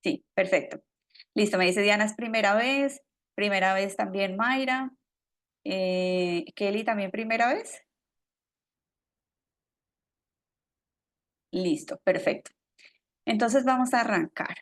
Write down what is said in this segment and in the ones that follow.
Sí, perfecto. Listo, me dice Diana, es primera vez también Mayra, Kelly también primera vez. Listo, perfecto. Entonces vamos a arrancar.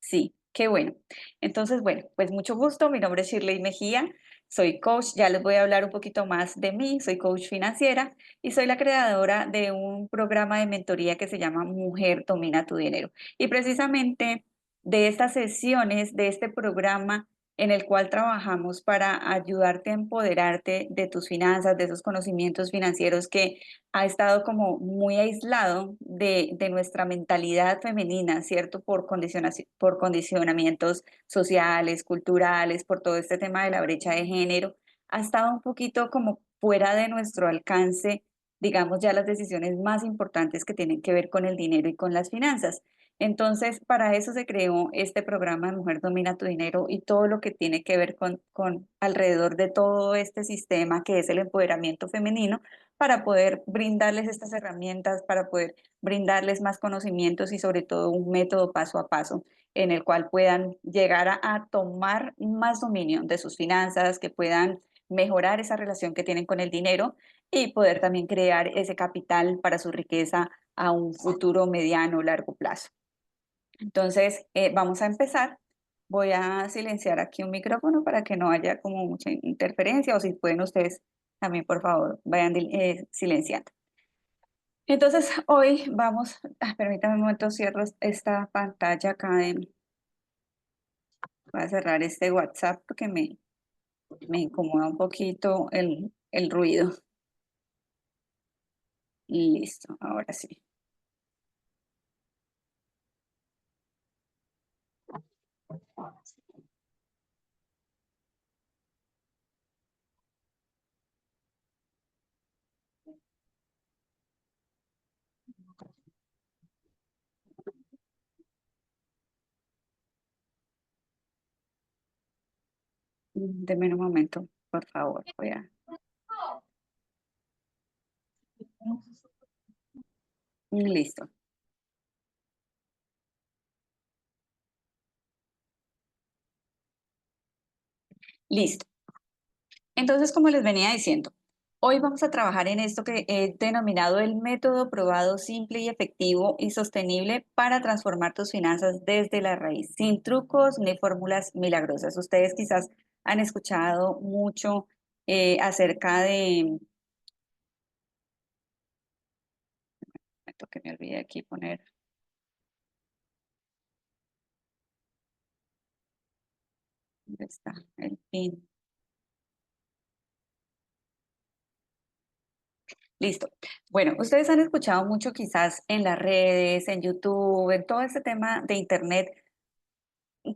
Sí, qué bueno. Entonces, bueno, pues mucho gusto. Mi nombre es Shirley Mejía. Soy coach. Ya les voy a hablar un poquito más de mí. Soy coach financiera y soy la creadora de un programa de mentoría que se llama Mujer Domina tu Dinero. Y precisamente de estas sesiones, de este programa en el cual trabajamos para ayudarte a empoderarte de tus finanzas, de esos conocimientos financieros que ha estado como muy aislado de nuestra mentalidad femenina, ¿cierto? Por condicionamientos sociales, culturales, por todo este tema de la brecha de género, ha estado un poquito como fuera de nuestro alcance, digamos ya las decisiones más importantes que tienen que ver con el dinero y con las finanzas. Entonces, para eso se creó este programa de Mujer Domina tu Dinero y todo lo que tiene que ver con alrededor de todo este sistema que es el empoderamiento femenino para poder brindarles estas herramientas, para poder brindarles más conocimientos y sobre todo un método paso a paso en el cual puedan llegar a tomar más dominio de sus finanzas, que puedan mejorar esa relación que tienen con el dinero y poder también crear ese capital para su riqueza a un futuro mediano o largo plazo. Entonces, vamos a empezar. Voy a silenciar aquí un micrófono para que no haya como mucha interferencia o si pueden ustedes también, por favor, vayan silenciando. Entonces, hoy vamos, permítame un momento, cierro esta pantalla acá. Voy a cerrar este WhatsApp porque me incomoda un poquito el ruido. Listo, ahora sí. Deme un momento, por favor. Listo, listo. Entonces, como les venía diciendo, hoy vamos a trabajar en esto que he denominado el método probado simple y efectivo y sostenible para transformar tus finanzas desde la raíz, sin trucos ni fórmulas milagrosas. Ustedes quizás han escuchado mucho acerca de, que me olvidé aquí poner, ¿dónde está el pin? Listo. Bueno, ustedes han escuchado mucho quizás en las redes, en YouTube, en todo este tema de Internet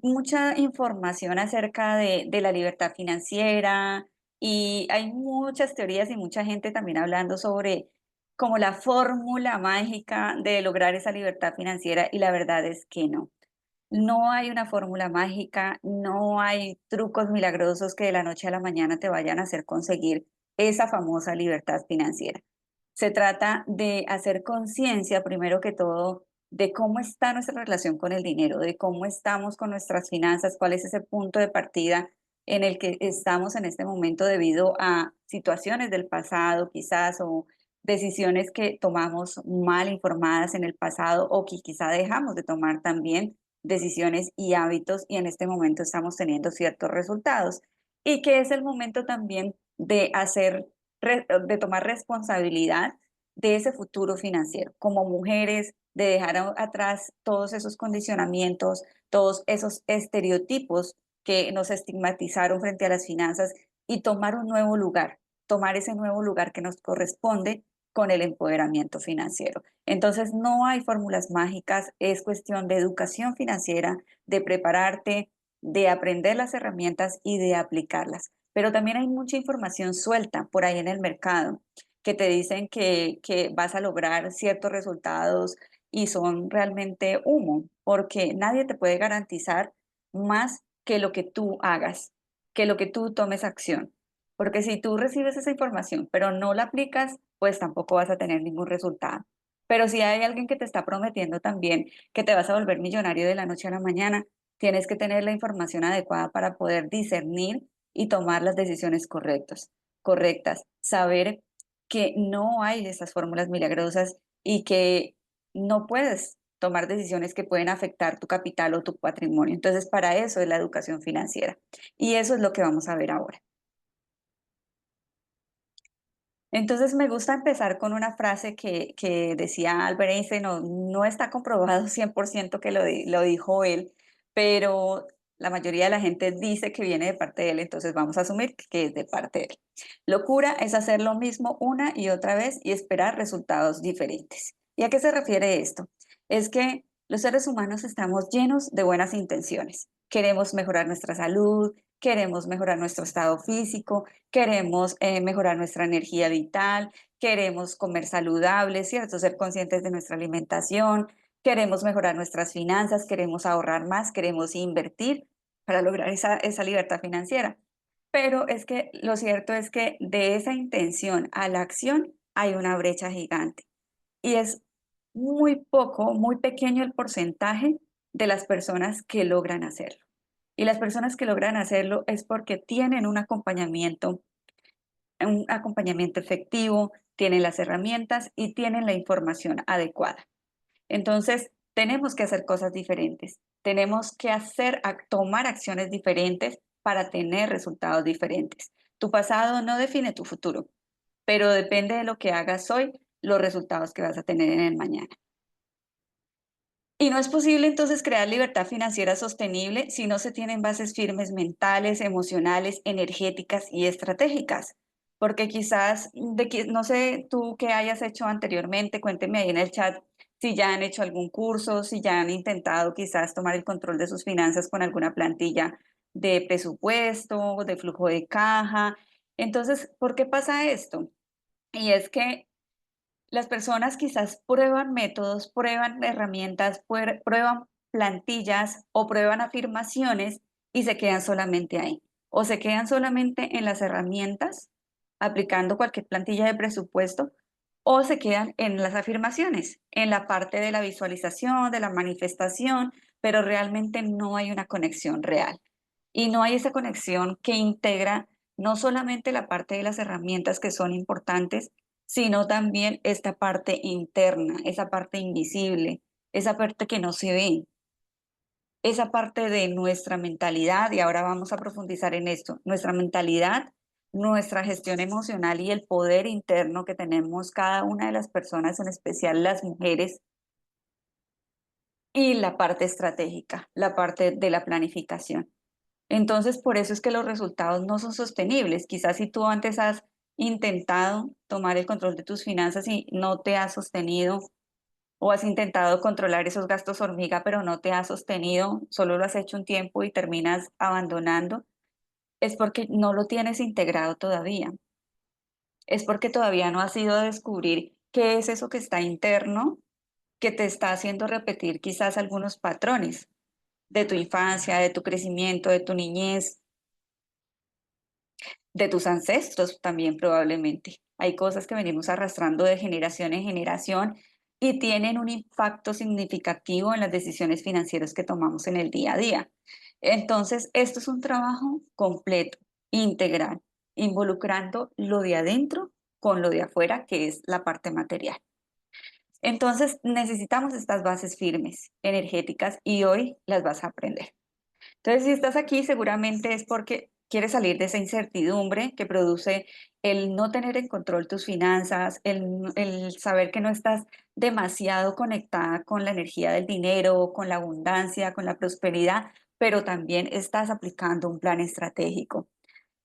mucha información acerca de la libertad financiera y hay muchas teorías y mucha gente también hablando sobre como la fórmula mágica de lograr esa libertad financiera y la verdad es que no. No hay una fórmula mágica, no hay trucos milagrosos que de la noche a la mañana te vayan a hacer conseguir esa famosa libertad financiera. Se trata de hacer conciencia, primero que todo, de cómo está nuestra relación con el dinero, de cómo estamos con nuestras finanzas, cuál es ese punto de partida en el que estamos en este momento debido a situaciones del pasado quizás o decisiones que tomamos mal informadas en el pasado o que quizá dejamos de tomar también decisiones y hábitos y en este momento estamos teniendo ciertos resultados. Y que es el momento también de de tomar responsabilidad de ese futuro financiero, como mujeres, de dejar atrás todos esos condicionamientos, todos esos estereotipos que nos estigmatizaron frente a las finanzas y tomar un nuevo lugar, tomar ese nuevo lugar que nos corresponde con el empoderamiento financiero. Entonces, no hay fórmulas mágicas, es cuestión de educación financiera, de prepararte, de aprender las herramientas y de aplicarlas. Pero también hay mucha información suelta por ahí en el mercado que te dicen que vas a lograr ciertos resultados y son realmente humo, porque nadie te puede garantizar más que lo que tú hagas, que lo que tú tomes acción. Porque si tú recibes esa información, pero no la aplicas, pues tampoco vas a tener ningún resultado. Pero si hay alguien que te está prometiendo también que te vas a volver millonario de la noche a la mañana, tienes que tener la información adecuada para poder discernir y tomar las decisiones correctas. Saber que no hay de esas fórmulas milagrosas y que no puedes tomar decisiones que pueden afectar tu capital o tu patrimonio. Entonces, para eso es la educación financiera. Y eso es lo que vamos a ver ahora. Entonces me gusta empezar con una frase que decía Albert Einstein, no, no está comprobado 100% que lo dijo él, pero la mayoría de la gente dice que viene de parte de él, entonces vamos a asumir que es de parte de él. Locura es hacer lo mismo una y otra vez y esperar resultados diferentes. ¿Y a qué se refiere esto? Es que los seres humanos estamos llenos de buenas intenciones. Queremos mejorar nuestra salud, queremos mejorar nuestro estado físico, queremos mejorar nuestra energía vital, queremos comer saludable, ¿cierto? Ser conscientes de nuestra alimentación, queremos mejorar nuestras finanzas, queremos ahorrar más, queremos invertir para lograr esa libertad financiera. Pero es que lo cierto es que de esa intención a la acción hay una brecha gigante y es muy poco, muy pequeño el porcentaje de las personas que logran hacerlo. Y las personas que logran hacerlo es porque tienen un acompañamiento efectivo, tienen las herramientas y tienen la información adecuada. Entonces, tenemos que hacer cosas diferentes, tenemos que tomar acciones diferentes para tener resultados diferentes. Tu pasado no define tu futuro, pero depende de lo que hagas hoy, los resultados que vas a tener en el mañana. Y no es posible entonces crear libertad financiera sostenible si no se tienen bases firmes mentales, emocionales, energéticas y estratégicas. Porque quizás, no sé tú qué hayas hecho anteriormente, cuénteme ahí en el chat si ya han hecho algún curso, si ya han intentado quizás tomar el control de sus finanzas con alguna plantilla de presupuesto, de flujo de caja. Entonces, ¿por qué pasa esto? Y es que las personas quizás prueban métodos, prueban herramientas, prueban plantillas o prueban afirmaciones y se quedan solamente ahí. O se quedan solamente en las herramientas, aplicando cualquier plantilla de presupuesto, o se quedan en las afirmaciones, en la parte de la visualización, de la manifestación, pero realmente no hay una conexión real. Y no hay esa conexión que integra no solamente la parte de las herramientas que son importantes, sino también esta parte interna, esa parte invisible, esa parte que no se ve, esa parte de nuestra mentalidad, y ahora vamos a profundizar en esto, nuestra mentalidad, nuestra gestión emocional y el poder interno que tenemos cada una de las personas, en especial las mujeres, y la parte estratégica, la parte de la planificación. Entonces, por eso es que los resultados no son sostenibles. Quizás si tú antes has intentado tomar el control de tus finanzas y no te has sostenido, o has intentado controlar esos gastos hormiga, pero no te has sostenido, solo lo has hecho un tiempo y terminas abandonando, es porque no lo tienes integrado todavía. Es porque todavía no has ido a descubrir qué es eso que está interno, que te está haciendo repetir quizás algunos patrones de tu infancia, de tu crecimiento, de tu niñez, de tus ancestros también probablemente. Hay cosas que venimos arrastrando de generación en generación y tienen un impacto significativo en las decisiones financieras que tomamos en el día a día. Entonces, esto es un trabajo completo, integral, involucrando lo de adentro con lo de afuera, que es la parte material. Entonces, necesitamos estas bases firmes, energéticas, y hoy las vas a aprender. Entonces, si estás aquí, seguramente es porque quieres salir de esa incertidumbre que produce el no tener en control tus finanzas, el saber que no estás demasiado conectada con la energía del dinero, con la abundancia, con la prosperidad, pero también estás aplicando un plan estratégico.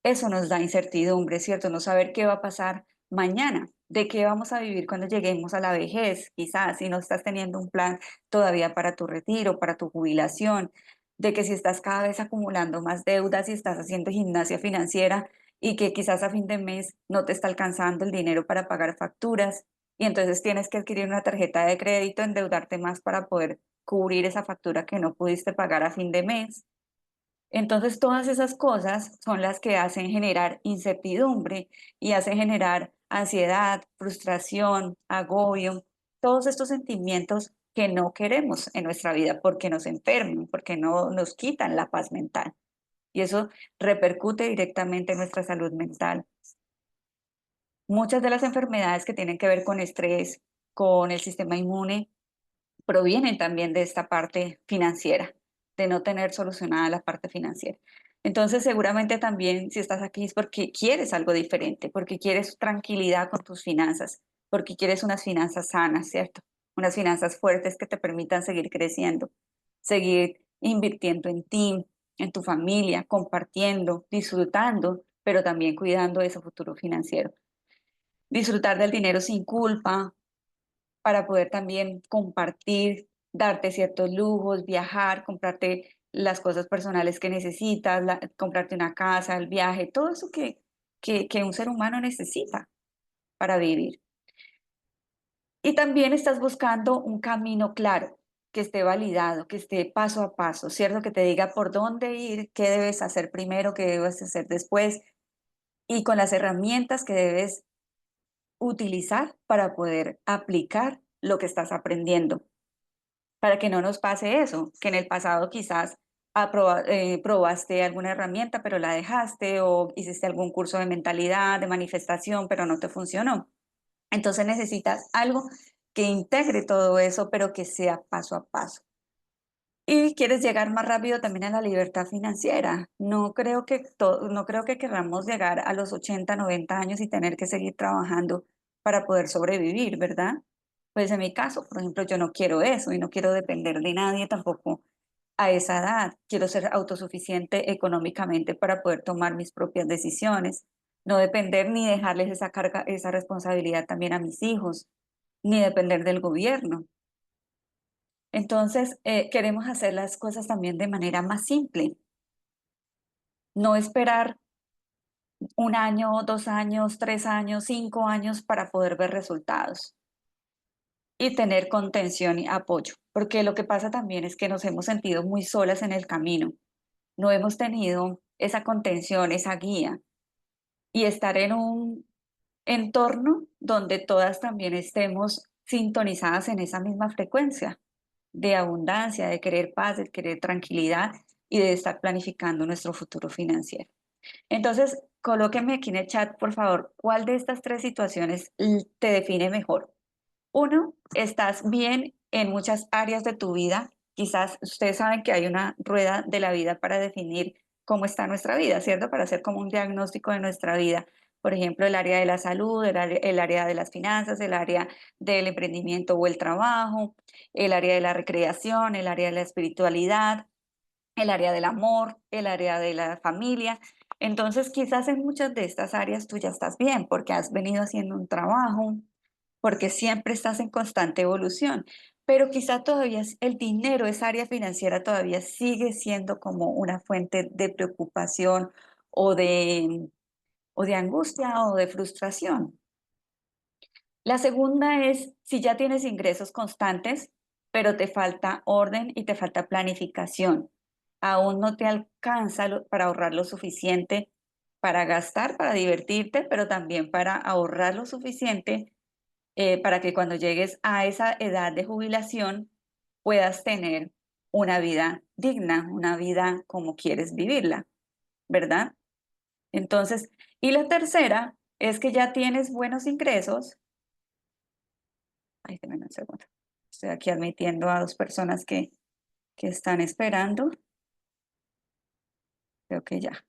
Eso nos da incertidumbre, ¿cierto? No saber qué va a pasar mañana, de qué vamos a vivir cuando lleguemos a la vejez, quizás si no estás teniendo un plan todavía para tu retiro, para tu jubilación, de que si estás cada vez acumulando más deudas y estás haciendo gimnasia financiera y que quizás a fin de mes no te está alcanzando el dinero para pagar facturas y entonces tienes que adquirir una tarjeta de crédito, endeudarte más para poder cubrir esa factura que no pudiste pagar a fin de mes. Entonces, todas esas cosas son las que hacen generar incertidumbre y hacen generar ansiedad, frustración, agobio, todos estos sentimientos que no queremos en nuestra vida porque nos enferman, porque no nos quitan la paz mental. Y eso repercute directamente en nuestra salud mental. Muchas de las enfermedades que tienen que ver con estrés, con el sistema inmune, provienen también de esta parte financiera, de no tener solucionada la parte financiera. Entonces, seguramente también si estás aquí es porque quieres algo diferente, porque quieres tranquilidad con tus finanzas, porque quieres unas finanzas sanas, ¿cierto? Unas finanzas fuertes que te permitan seguir creciendo, seguir invirtiendo en ti, en tu familia, compartiendo, disfrutando, pero también cuidando de ese futuro financiero. Disfrutar del dinero sin culpa, para poder también compartir, darte ciertos lujos, viajar, comprarte las cosas personales que necesitas, comprarte una casa, el viaje, todo eso que un ser humano necesita para vivir. Y también estás buscando un camino claro, que esté validado, que esté paso a paso, ¿cierto? Que te diga por dónde ir, qué debes hacer primero, qué debes hacer después, y con las herramientas que debes utilizar para poder aplicar lo que estás aprendiendo, para que no nos pase eso, que en el pasado quizás probaste alguna herramienta, pero la dejaste, o hiciste algún curso de mentalidad, de manifestación, pero no te funcionó. Entonces necesitas algo que integre todo eso, pero que sea paso a paso. Y quieres llegar más rápido también a la libertad financiera. No creo que queramos llegar a los 80, 90 años y tener que seguir trabajando para poder sobrevivir, ¿verdad? Pues en mi caso, por ejemplo, yo no quiero eso y no quiero depender de nadie tampoco a esa edad. Quiero ser autosuficiente económicamente para poder tomar mis propias decisiones, no depender ni dejarles esa carga, esa responsabilidad también a mis hijos, ni depender del gobierno. Entonces, queremos hacer las cosas también de manera más simple, no esperar un año, 2 años, 3 años, 5 años para poder ver resultados y tener contención y apoyo, porque lo que pasa también es que nos hemos sentido muy solas en el camino, no hemos tenido esa contención, esa guía y estar en un entorno donde todas también estemos sintonizadas en esa misma frecuencia de abundancia, de querer paz, de querer tranquilidad y de estar planificando nuestro futuro financiero. Entonces, colóqueme aquí en el chat, por favor, ¿cuál de estas tres situaciones te define mejor? Uno, estás bien en muchas áreas de tu vida. Quizás ustedes saben que hay una rueda de la vida para definir cómo está nuestra vida, ¿cierto? Para hacer como un diagnóstico de nuestra vida. Por ejemplo, el área de la salud, el área de las finanzas, el área del emprendimiento o el trabajo, el área de la recreación, el área de la espiritualidad, el área del amor, el área de la familia. Entonces, quizás en muchas de estas áreas tú ya estás bien porque has venido haciendo un trabajo, porque siempre estás en constante evolución, pero quizá todavía el dinero, esa área financiera todavía sigue siendo como una fuente de preocupación o de, o de angustia o de frustración. La segunda es si ya tienes ingresos constantes, pero te falta orden y te falta planificación. Aún no te alcanza para ahorrar lo suficiente para gastar, para divertirte, pero también para ahorrar lo suficiente para que cuando llegues a esa edad de jubilación puedas tener una vida digna, una vida como quieres vivirla, ¿verdad? Entonces, y la tercera es que ya tienes buenos ingresos. Ay, déjame un segundo. Estoy aquí admitiendo a dos personas que están esperando. Creo que ya.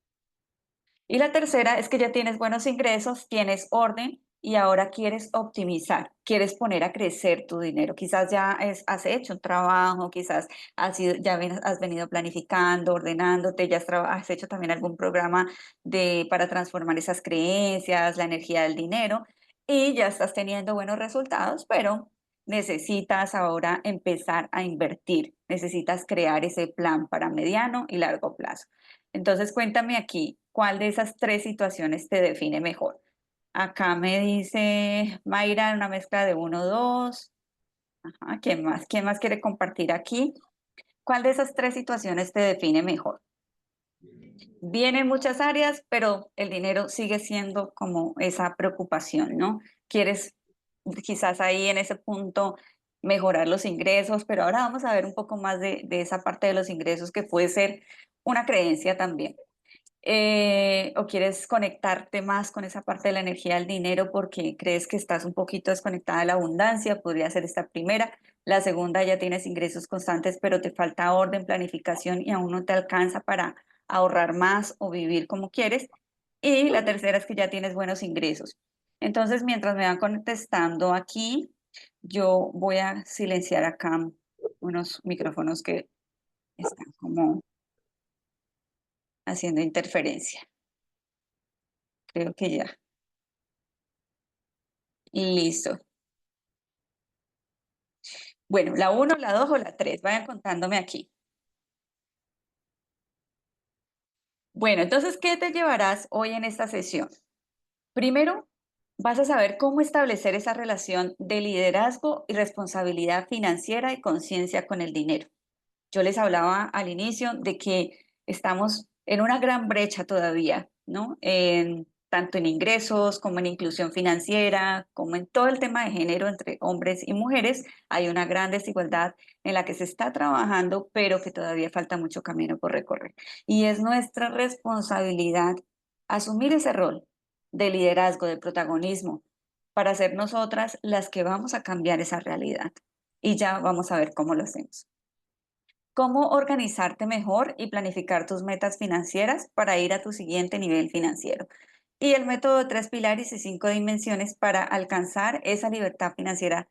Y la tercera es que ya tienes buenos ingresos, tienes orden y ahora quieres optimizar, quieres poner a crecer tu dinero. Quizás has hecho un trabajo, quizás has venido planificando, ordenándote, has hecho también algún programa para transformar esas creencias, la energía del dinero y ya estás teniendo buenos resultados, pero necesitas ahora empezar a invertir, necesitas crear ese plan para mediano y largo plazo. Entonces, cuéntame aquí, ¿cuál de esas tres situaciones te define mejor? Acá me dice Mayra, una mezcla de uno, dos. Ajá, ¿quién más? ¿Quién más quiere compartir aquí? ¿Cuál de esas tres situaciones te define mejor? Viene en muchas áreas, pero el dinero sigue siendo como esa preocupación, ¿no? Quieres quizás ahí en ese punto mejorar los ingresos, pero ahora vamos a ver un poco más de esa parte de los ingresos que puede ser una creencia también. ¿O quieres conectarte más con esa parte de la energía del dinero porque crees que estás un poquito desconectada de la abundancia? Podría ser esta primera. La segunda, ya tienes ingresos constantes, pero te falta orden, planificación y aún no te alcanza para ahorrar más o vivir como quieres. Y la tercera es que ya tienes buenos ingresos. Entonces, mientras me van contestando aquí, yo voy a silenciar acá unos micrófonos que están como haciendo interferencia. Creo que ya. Listo. Bueno, la uno, la 2 o la 3, vayan contándome aquí. Bueno, entonces, ¿qué te llevarás hoy en esta sesión? Primero, vas a saber cómo establecer esa relación de liderazgo y responsabilidad financiera y conciencia con el dinero. Yo les hablaba al inicio de que estamos en una gran brecha todavía, ¿no? Tanto en ingresos como en inclusión financiera, como en todo el tema de género entre hombres y mujeres, hay una gran desigualdad en la que se está trabajando, pero que todavía falta mucho camino por recorrer. Y es nuestra responsabilidad asumir ese rol de liderazgo, de protagonismo, para ser nosotras las que vamos a cambiar esa realidad. Y ya vamos a ver cómo lo hacemos. Cómo organizarte mejor y planificar tus metas financieras para ir a tu siguiente nivel financiero. Y el método de 3 pilares y 5 dimensiones para alcanzar esa libertad financiera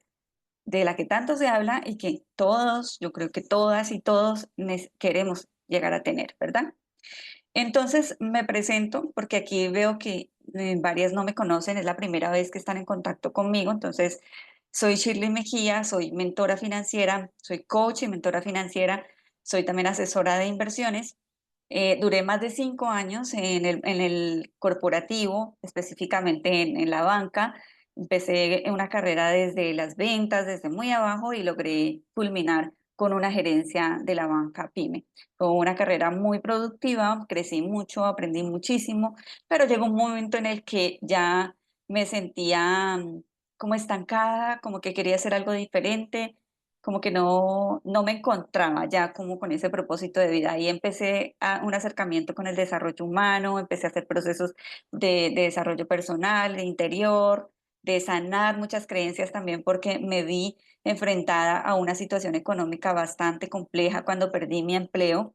de la que tanto se habla y que todos, yo creo que todas y todos queremos llegar a tener, ¿verdad? Entonces me presento porque aquí veo que varias no me conocen, es la primera vez que están en contacto conmigo. Entonces, soy Shirley Mejía, soy mentora financiera, soy coach y mentora financiera, soy también asesora de inversiones. Duré más de 5 años en el corporativo, específicamente en la banca. Empecé una carrera desde las ventas, desde muy abajo y logré culminar con una gerencia de la banca PYME. Fue una carrera muy productiva, crecí mucho, aprendí muchísimo, pero llegó un momento en el que ya me sentía como estancada, como que quería hacer algo diferente, como que no me encontraba ya como con ese propósito de vida. Ahí empecé un acercamiento con el desarrollo humano, empecé a hacer procesos de desarrollo personal, de interior, de sanar muchas creencias también porque me vi enfrentada a una situación económica bastante compleja cuando perdí mi empleo,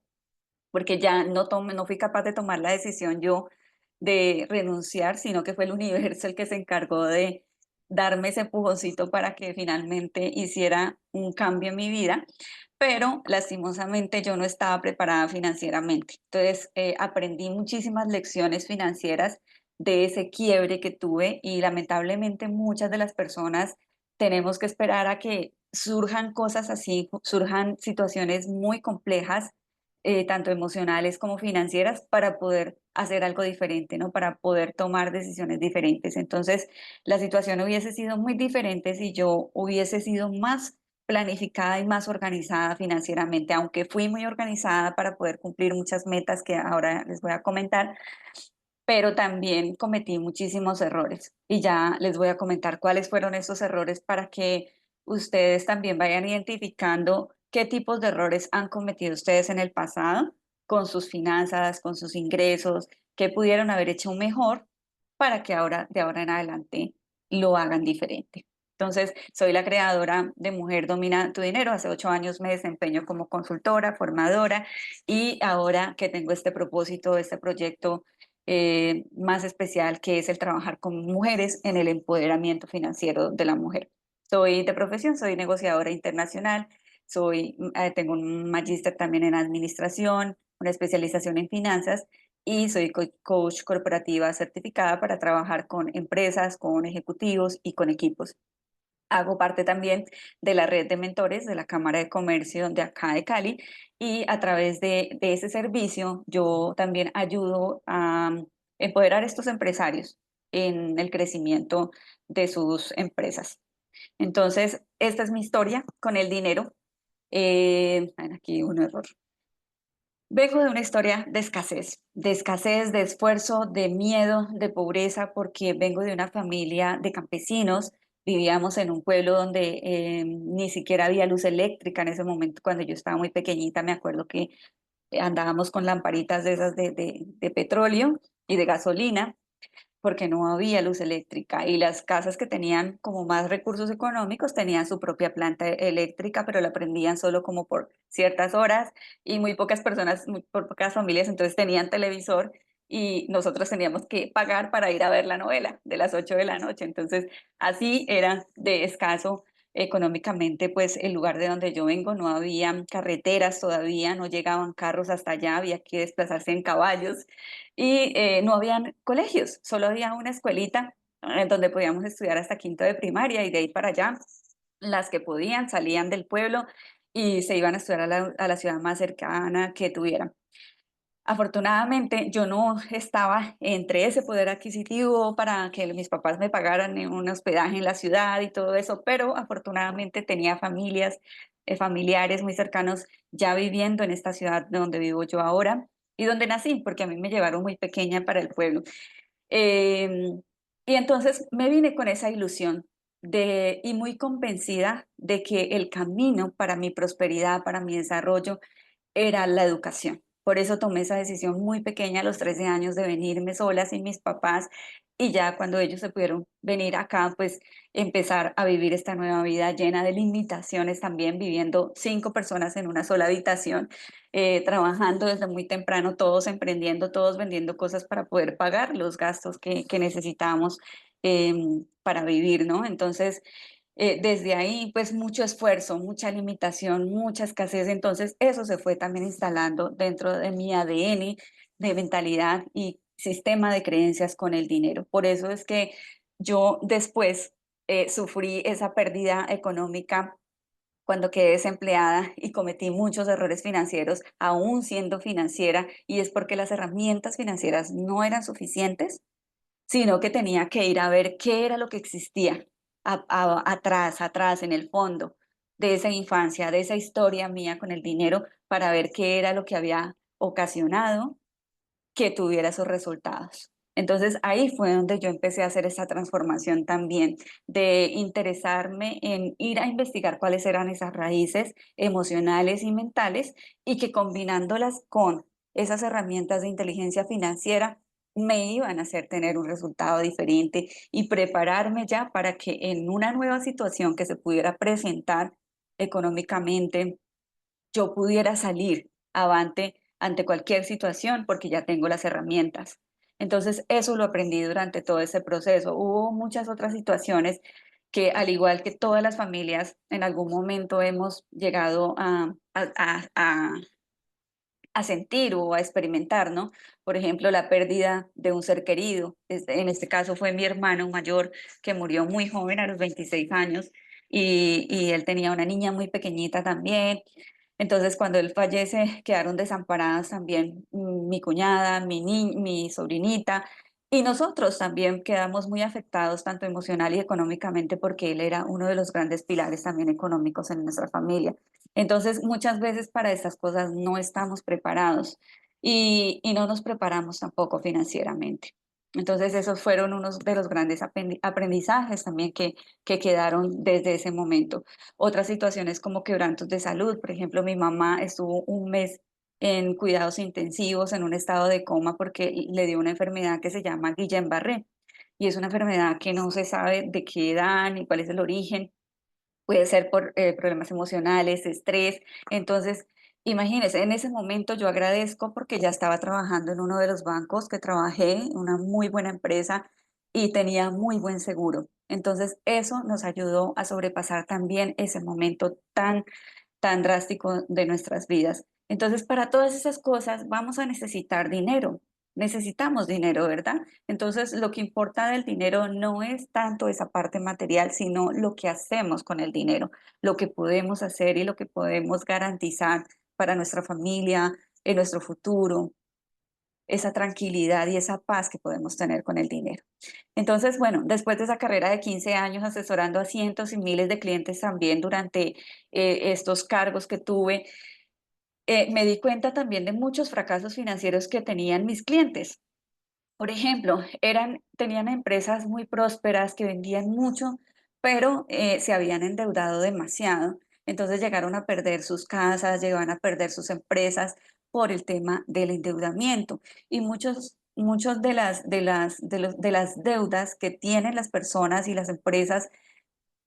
porque ya no fui capaz de tomar la decisión yo de renunciar, sino que fue el universo el que se encargó de darme ese empujoncito para que finalmente hiciera un cambio en mi vida, pero lastimosamente yo no estaba preparada financieramente. Entonces, aprendí muchísimas lecciones financieras de ese quiebre que tuve y lamentablemente muchas de las personas tenemos que esperar a que surjan cosas así, surjan situaciones muy complejas, tanto emocionales como financieras, para poder hacer algo diferente, ¿no? Para poder tomar decisiones diferentes. Entonces, la situación hubiese sido muy diferente si yo hubiese sido más planificada y más organizada financieramente, aunque fui muy organizada para poder cumplir muchas metas que ahora les voy a comentar, pero también cometí muchísimos errores y ya les voy a comentar cuáles fueron esos errores para que ustedes también vayan identificando qué tipos de errores han cometido ustedes en el pasado con sus finanzas, con sus ingresos, qué pudieron haber hecho mejor para que ahora, de ahora en adelante, lo hagan diferente. Entonces, soy la creadora de Mujer Domina tu Dinero. Hace 8 años me desempeño como consultora, formadora y ahora que tengo este propósito, este proyecto más especial, que es el trabajar con mujeres en el empoderamiento financiero de la mujer. Soy de profesión, soy negociadora internacional, tengo un magíster también en administración, una especialización en finanzas y soy coach corporativa certificada para trabajar con empresas, con ejecutivos y con equipos. Hago parte también de la red de mentores de la Cámara de Comercio de acá de Cali y a través de ese servicio yo también ayudo a empoderar a estos empresarios en el crecimiento de sus empresas. Entonces, esta es mi historia con el dinero. Aquí un error. Vengo de una historia de escasez, de esfuerzo, de miedo, de pobreza, porque vengo de una familia de campesinos Vivíamos en un pueblo donde ni siquiera había luz eléctrica en ese momento. Cuando yo estaba muy pequeñita, me acuerdo que andábamos con lamparitas de esas de petróleo y de gasolina, porque no había luz eléctrica, y las casas que tenían como más recursos económicos tenían su propia planta eléctrica, pero la prendían solo como por ciertas horas, y muy pocas personas, muy por pocas familias entonces tenían televisor, y nosotros teníamos que pagar para ir a ver la novela de las 8 de la noche. Entonces así era de escaso económicamente pues el lugar de donde yo vengo. No había carreteras todavía, no llegaban carros hasta allá, había que desplazarse en caballos, y no habían colegios, solo había una escuelita donde podíamos estudiar hasta quinto de primaria, y de ahí para allá las que podían salían del pueblo y se iban a estudiar a la ciudad más cercana que tuvieran. Afortunadamente, yo no estaba entre ese poder adquisitivo para que mis papás me pagaran un hospedaje en la ciudad y todo eso, pero afortunadamente tenía familiares muy cercanos ya viviendo en esta ciudad donde vivo yo ahora y donde nací, porque a mí me llevaron muy pequeña para el pueblo. Em, y entonces me vine con esa ilusión y muy convencida de que el camino para mi prosperidad, para mi desarrollo, era la educación. Por eso tomé esa decisión muy pequeña, a los 13 años, de venirme sola sin mis papás, y ya cuando ellos se pudieron venir acá, pues empezar a vivir esta nueva vida llena de limitaciones también, viviendo 5 personas en una sola habitación, trabajando desde muy temprano, todos emprendiendo, todos vendiendo cosas para poder pagar los gastos que necesitábamos para vivir, ¿no? Entonces, desde ahí, pues mucho esfuerzo, mucha limitación, mucha escasez. Entonces, eso se fue también instalando dentro de mi ADN de mentalidad y sistema de creencias con el dinero. Por eso es que yo después sufrí esa pérdida económica cuando quedé desempleada y cometí muchos errores financieros, aún siendo financiera, y es porque las herramientas financieras no eran suficientes, sino que tenía que ir a ver qué era lo que existía atrás, atrás, en el fondo de esa infancia, de esa historia mía con el dinero, para ver qué era lo que había ocasionado que tuviera esos resultados. Entonces ahí fue donde yo empecé a hacer esa transformación también, de interesarme en ir a investigar cuáles eran esas raíces emocionales y mentales, y que combinándolas con esas herramientas de inteligencia financiera me iban a hacer tener un resultado diferente y prepararme ya para que en una nueva situación que se pudiera presentar económicamente, yo pudiera salir avante ante cualquier situación, porque ya tengo las herramientas. Entonces, eso lo aprendí durante todo ese proceso. Hubo muchas otras situaciones que, al igual que todas las familias, en algún momento hemos llegado a sentir o a experimentar, ¿no? Por ejemplo, la pérdida de un ser querido. En este caso fue mi hermano mayor, que murió muy joven, a los 26 años, y él tenía una niña muy pequeñita también. Entonces, cuando él fallece, quedaron desamparadas también mi cuñada, mi sobrinita, y nosotros también quedamos muy afectados, tanto emocional y económicamente, porque él era uno de los grandes pilares también económicos en nuestra familia. Entonces, muchas veces para estas cosas no estamos preparados, y no nos preparamos tampoco financieramente. Entonces, esos fueron unos de los grandes aprendizajes también que quedaron desde ese momento. Otras situaciones como quebrantos de salud. Por ejemplo, mi mamá estuvo un mes en cuidados intensivos, en un estado de coma, porque le dio una enfermedad que se llama Guillain-Barré, y es una enfermedad que no se sabe de qué edad ni cuál es el origen. Puede ser por problemas emocionales, estrés. Entonces, imagínense, en ese momento yo agradezco porque ya estaba trabajando en uno de los bancos que trabajé, una muy buena empresa, y tenía muy buen seguro. Entonces, eso nos ayudó a sobrepasar también ese momento tan drástico de nuestras vidas. Entonces, para todas esas cosas vamos a necesitar dinero. Necesitamos dinero, ¿verdad? Entonces, lo que importa del dinero no es tanto esa parte material, sino lo que hacemos con el dinero, lo que podemos hacer y lo que podemos garantizar para nuestra familia, en nuestro futuro, esa tranquilidad y esa paz que podemos tener con el dinero. Entonces, bueno, después de esa carrera de 15 años asesorando a cientos y miles de clientes también durante estos cargos que tuve, me di cuenta también de muchos fracasos financieros que tenían mis clientes. Por ejemplo, tenían empresas muy prósperas que vendían mucho, pero se habían endeudado demasiado, entonces llegaron a perder sus casas, llegaron a perder sus empresas por el tema del endeudamiento. Y muchos de las deudas que tienen las personas y las empresas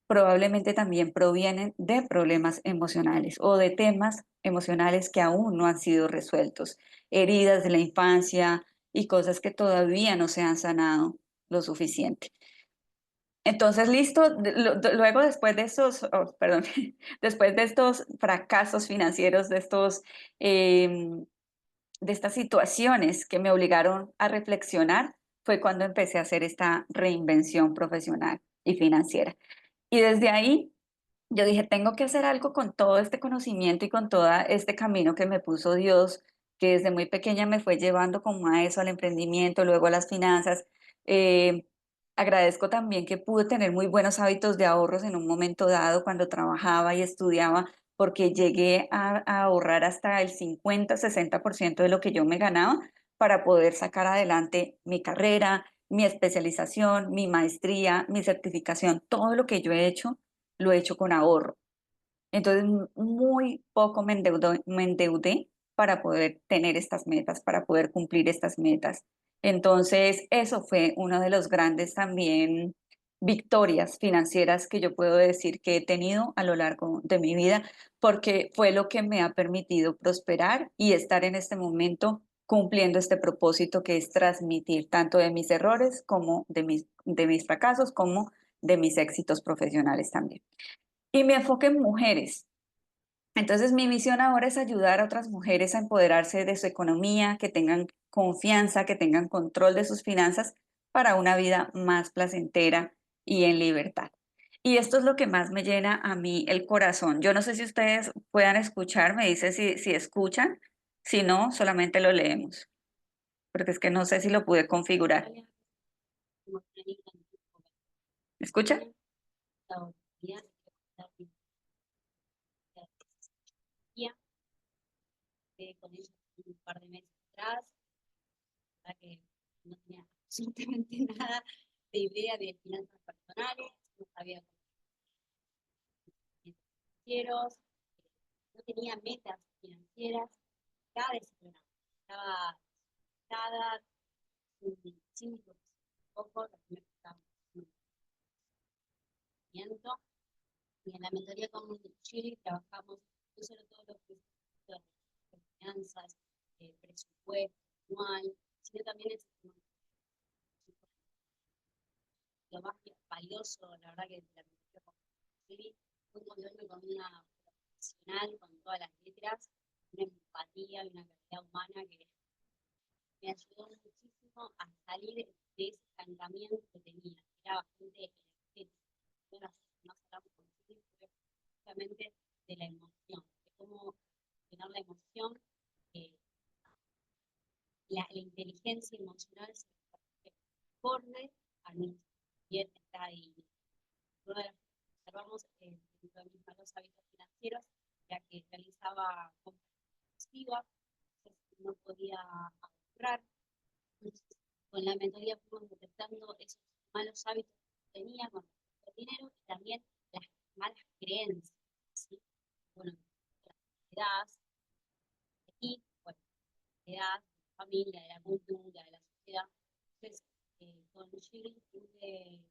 probablemente también provienen de problemas emocionales o de temas emocionales que aún no han sido resueltos, heridas de la infancia y cosas que todavía no se han sanado lo suficiente. Entonces, listo, luego después de estos, oh, perdón, después de estos fracasos financieros, em, de estas situaciones que me obligaron a reflexionar, fue cuando empecé a hacer esta reinvención profesional y financiera. Y desde ahí yo dije, tengo que hacer algo con todo este conocimiento y con todo este camino que me puso Dios, que desde muy pequeña me fue llevando como a eso, al emprendimiento, luego a las finanzas. Eh, Agradezco también que pude tener muy buenos hábitos de ahorros en un momento dado cuando trabajaba y estudiaba, porque llegué a ahorrar hasta el 50-60% de lo que yo me ganaba para poder sacar adelante mi carrera, mi especialización, mi maestría, mi certificación, todo lo que yo he hecho lo he hecho con ahorro. Entonces, muy poco me endeudé para poder tener estas metas, para poder cumplir estas metas. Entonces, eso fue uno de los grandes también victorias financieras que yo puedo decir que he tenido a lo largo de mi vida, porque fue lo que me ha permitido prosperar y estar en este momento cumpliendo este propósito que es transmitir tanto de mis errores como de mis fracasos, como de mis éxitos profesionales también. Y me enfoque en mujeres. Entonces, mi misión ahora es ayudar a otras mujeres a empoderarse de su economía, que tengan confianza, que tengan control de sus finanzas para una vida más placentera y en libertad. Y esto es lo que más me llena a mí el corazón. Yo no sé si ustedes puedan escuchar, me dice si escuchan, si no, solamente lo leemos, porque es que no sé si lo pude configurar. ¿Escucha? Con ella un par de meses atrás, la que no tenía absolutamente nada de idea de finanzas personales, no sabía financieros, no tenía metas financieras, estaba decepcionada, estaba estaba sin poco, lo que me gustaba conocimiento, y en la mentoría con Chile trabajamos no solo todo lo que es finanzas, presupuesto anual, sino también el sistema, lo más valioso, la verdad, que la mentoría con Chile fue encontrarme con una profesional con todas las letras, una empatía y una calidad humana que me ayudó muchísimo a salir de ese estancamiento que tenía, que era bastante energético. Bueno, más hablamos con Chile fue justamente de la emoción, de cómo tener la emoción, eh, la inteligencia emocional se acorde a nuestro bienestar y observamos dentro de mis malos hábitos financieros, ya que realizaba compras excesivas, no podía ahorrar. Entonces, con la mentoría fuimos detectando esos malos hábitos que tenía con el dinero y también las malas creencias, ¿sí? Bueno, las edades, y bueno, edad, familia, de la cultura, de la sociedad. Entonces, con Shirley pude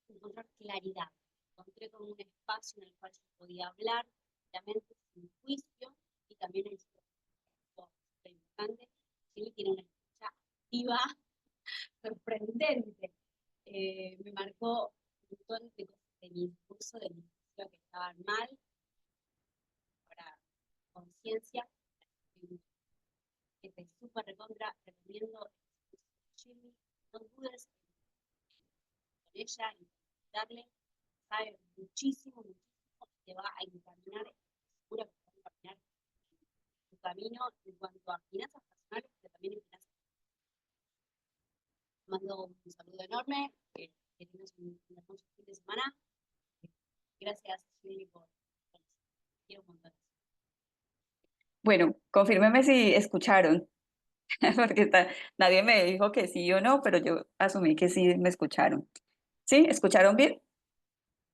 encontrar claridad. Encontré como un espacio en el cual yo podía hablar, realmente sin juicio, y también el importante, Shirley tiene una escucha activa, sorprendente. Me marcó un montón de cosas de mi discurso, de mi discurso que estaban mal, para conciencia, que te súper recontra recomiendo Jimmy, no dudes con ella y darle, sabe muchísimo, muchísimo, te va a encaminar, seguro que te va a encaminar tu camino en cuanto a finanzas personales, pero también en finanzas. Te mando un saludo enorme, que tengas un hermoso fin de semana. Gracias, Jimmy, por quiero un montón. Bueno, confírmeme si escucharon, porque nadie me dijo que sí o no, pero yo asumí que sí me escucharon. ¿Sí? ¿Escucharon bien?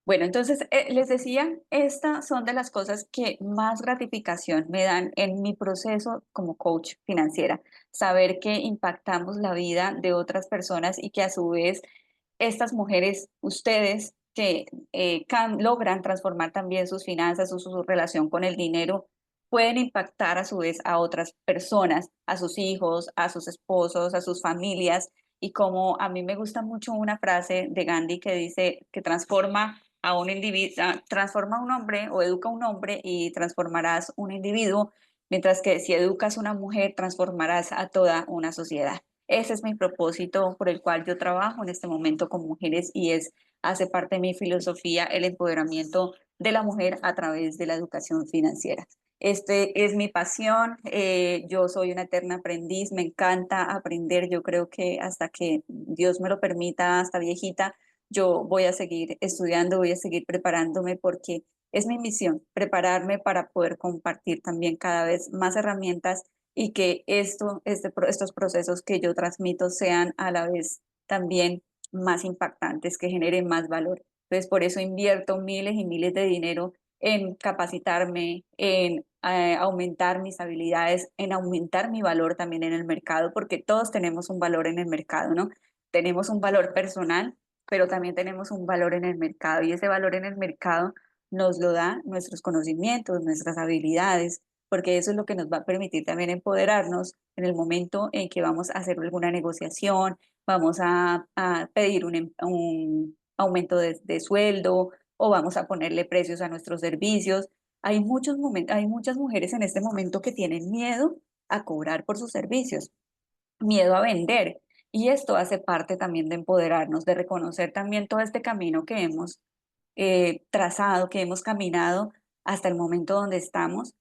Bueno, entonces les decía, estas son de las cosas que más gratificación me dan en mi proceso como coach financiera. Saber que impactamos la vida de otras personas y que a su vez estas mujeres, ustedes que logran transformar también sus finanzas, su relación con el dinero, pueden impactar a su vez a otras personas, a sus hijos, a sus esposos, a sus familias. Y como a mí me gusta mucho una frase de Gandhi que dice que transforma a un individuo, transforma a un hombre o educa a un hombre y transformarás un individuo, mientras que si educas a una mujer, transformarás a toda una sociedad. Ese es mi propósito por el cual yo trabajo en este momento con mujeres y hace parte de mi filosofía el empoderamiento de la mujer a través de la educación financiera. Este es mi pasión, yo soy una eterna aprendiz, me encanta aprender, yo creo que hasta que Dios me lo permita, hasta viejita, yo voy a seguir estudiando, voy a seguir preparándome porque es mi misión, prepararme para poder compartir también cada vez más herramientas y que estos procesos que yo transmito sean a la vez también más impactantes, que generen más valor. Entonces, por eso invierto miles y miles de dinero en capacitarme, en aumentar mis habilidades, en aumentar mi valor también en el mercado, porque todos tenemos un valor en el mercado, ¿no? Tenemos un valor personal, pero también tenemos un valor en el mercado y ese valor en el mercado nos lo da nuestros conocimientos, nuestras habilidades, porque eso es lo que nos va a permitir también empoderarnos en el momento en que vamos a hacer alguna negociación, vamos a pedir un aumento de sueldo o vamos a ponerle precios a nuestros servicios. Hay muchos momentos, hay muchas mujeres en este momento que tienen miedo a cobrar por sus servicios, miedo a vender. Y esto hace parte también de empoderarnos, de reconocer también todo este camino que hemos trazado, que hemos caminado hasta el momento donde estamos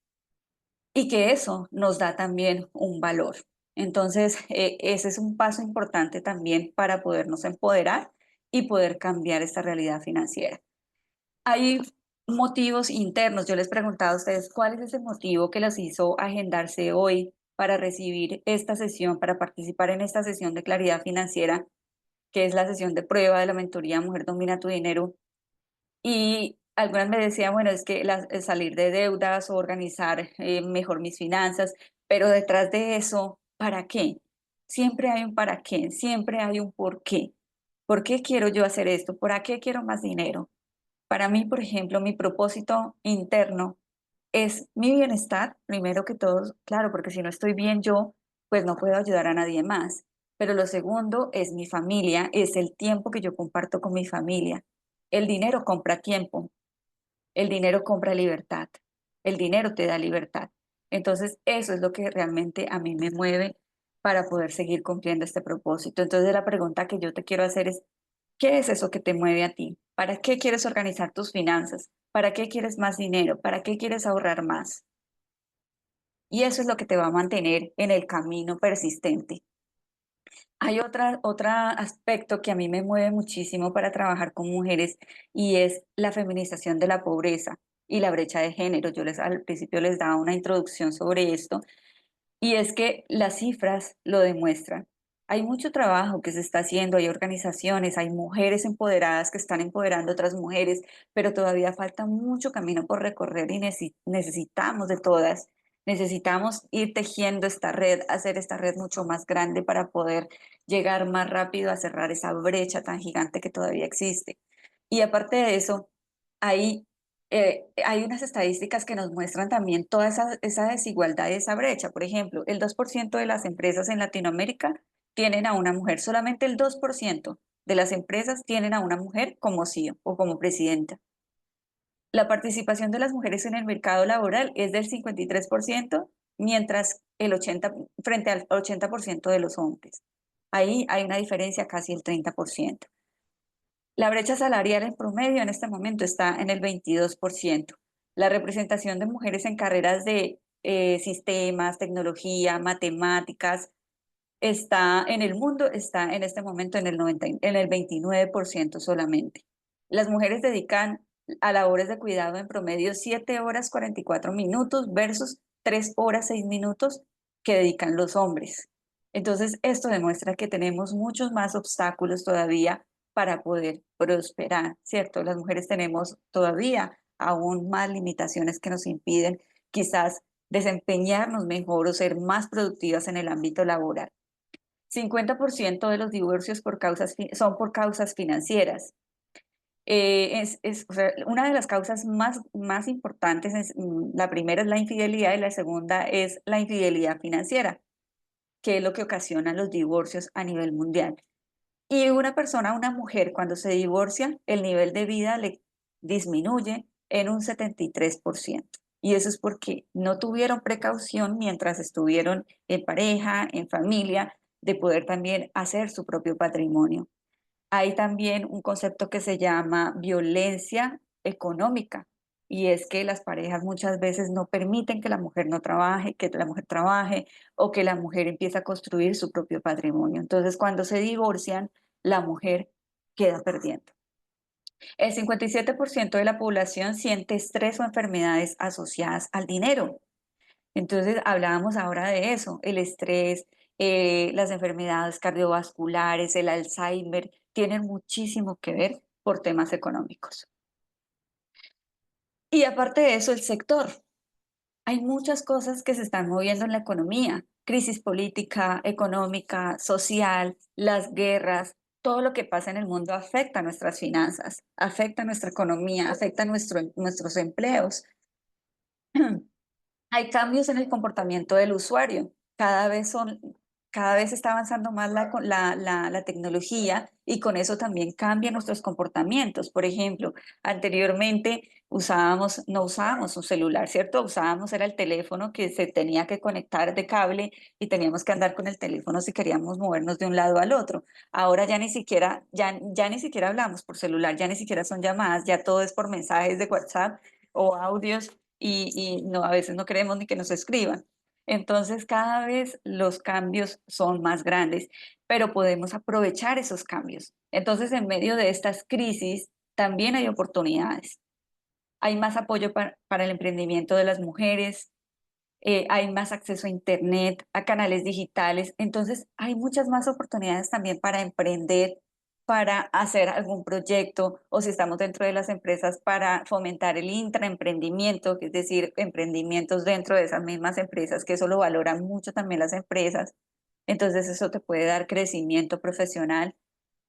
y que eso nos da también un valor. Entonces, ese es un paso importante también para podernos empoderar y poder cambiar esta realidad financiera. Hay motivos internos. Yo les preguntaba a ustedes, ¿cuál es ese motivo que los hizo agendarse hoy para recibir esta sesión, para participar en esta sesión de claridad financiera, que es la sesión de prueba de la mentoría Mujer Domina tu Dinero? Y algunas me decían, bueno, es que salir de deudas o organizar mejor mis finanzas, pero detrás de eso, ¿para qué? Siempre hay un para qué, siempre hay un por qué. ¿Por qué quiero yo hacer esto? ¿Para qué quiero más dinero? Para mí, por ejemplo, mi propósito interno es mi bienestar, primero que todo, claro, porque si no estoy bien yo, pues no puedo ayudar a nadie más. Pero lo segundo es mi familia, es el tiempo que yo comparto con mi familia. El dinero compra tiempo, el dinero compra libertad, el dinero te da libertad. Entonces, eso es lo que realmente a mí me mueve para poder seguir cumpliendo este propósito. Entonces, la pregunta que yo te quiero hacer es, ¿qué es eso que te mueve a ti? ¿Para qué quieres organizar tus finanzas? ¿Para qué quieres más dinero? ¿Para qué quieres ahorrar más? Y eso es lo que te va a mantener en el camino persistente. Hay otro aspecto que a mí me mueve muchísimo para trabajar con mujeres y es la feminización de la pobreza y la brecha de género. Al principio les daba una introducción sobre esto y es que las cifras lo demuestran. Hay mucho trabajo que se está haciendo, hay organizaciones, hay mujeres empoderadas que están empoderando a otras mujeres, pero todavía falta mucho camino por recorrer y necesitamos de todas. Necesitamos ir tejiendo esta red, hacer esta red mucho más grande para poder llegar más rápido a cerrar esa brecha tan gigante que todavía existe. Y aparte de eso, hay unas estadísticas que nos muestran también toda esa desigualdad y esa brecha. Por ejemplo, el 2% de las empresas en Latinoamérica tienen a una mujer, solamente el 2% de las empresas tienen a una mujer como CEO o como presidenta. La participación de las mujeres en el mercado laboral es del 53%, mientras frente al 80% de los hombres. Ahí hay una diferencia casi el 30%. La brecha salarial en promedio en este momento está en el 22%. La representación de mujeres en carreras de sistemas, tecnología, matemáticas, está en el mundo, está en este momento en el 29% solamente. Las mujeres dedican a labores de cuidado en promedio 7 horas 44 minutos versus 3 horas 6 minutos que dedican los hombres. Entonces, esto demuestra que tenemos muchos más obstáculos todavía para poder prosperar, ¿cierto? Las mujeres tenemos todavía aún más limitaciones que nos impiden quizás desempeñarnos mejor o ser más productivas en el ámbito laboral. 50% de los divorcios son por causas financieras. O sea, una de las causas más importantes, la primera es la infidelidad y la segunda es la infidelidad financiera, que es lo que ocasiona los divorcios a nivel mundial. Y una mujer, cuando se divorcia, el nivel de vida le disminuye en un 73%. Y eso es porque no tuvieron precaución mientras estuvieron en pareja, en familia, de poder también hacer su propio patrimonio. Hay también un concepto que se llama violencia económica, y es que las parejas muchas veces no permiten que la mujer no trabaje, que la mujer trabaje o que la mujer empiece a construir su propio patrimonio. Entonces, cuando se divorcian, la mujer queda perdiendo. El 57% de la población siente estrés o enfermedades asociadas al dinero. Entonces, hablábamos ahora de eso, el estrés, las enfermedades cardiovasculares, el Alzheimer, tienen muchísimo que ver por temas económicos. Y aparte de eso, el sector. Hay muchas cosas que se están moviendo en la economía, crisis política, económica, social, las guerras, todo lo que pasa en el mundo afecta nuestras finanzas, afecta nuestra economía, afecta nuestros empleos. Hay cambios en el comportamiento del usuario. Cada vez está avanzando más la tecnología y con eso también cambian nuestros comportamientos. Por ejemplo, anteriormente no usábamos un celular, ¿cierto? Era el teléfono que se tenía que conectar de cable y teníamos que andar con el teléfono si queríamos movernos de un lado al otro. Ahora ya ni siquiera hablamos por celular, ya ni siquiera son llamadas, ya todo es por mensajes de WhatsApp o audios y no, a veces no queremos ni que nos escriban. Entonces, cada vez los cambios son más grandes, pero podemos aprovechar esos cambios. Entonces, en medio de estas crisis, también hay oportunidades. Hay más apoyo para el emprendimiento de las mujeres, hay más acceso a Internet, a canales digitales. Entonces, hay muchas más oportunidades también para emprender, para hacer algún proyecto o si estamos dentro de las empresas para fomentar el intraemprendimiento, que es decir, emprendimientos dentro de esas mismas empresas, que eso lo valoran mucho también las empresas. Entonces, eso te puede dar crecimiento profesional.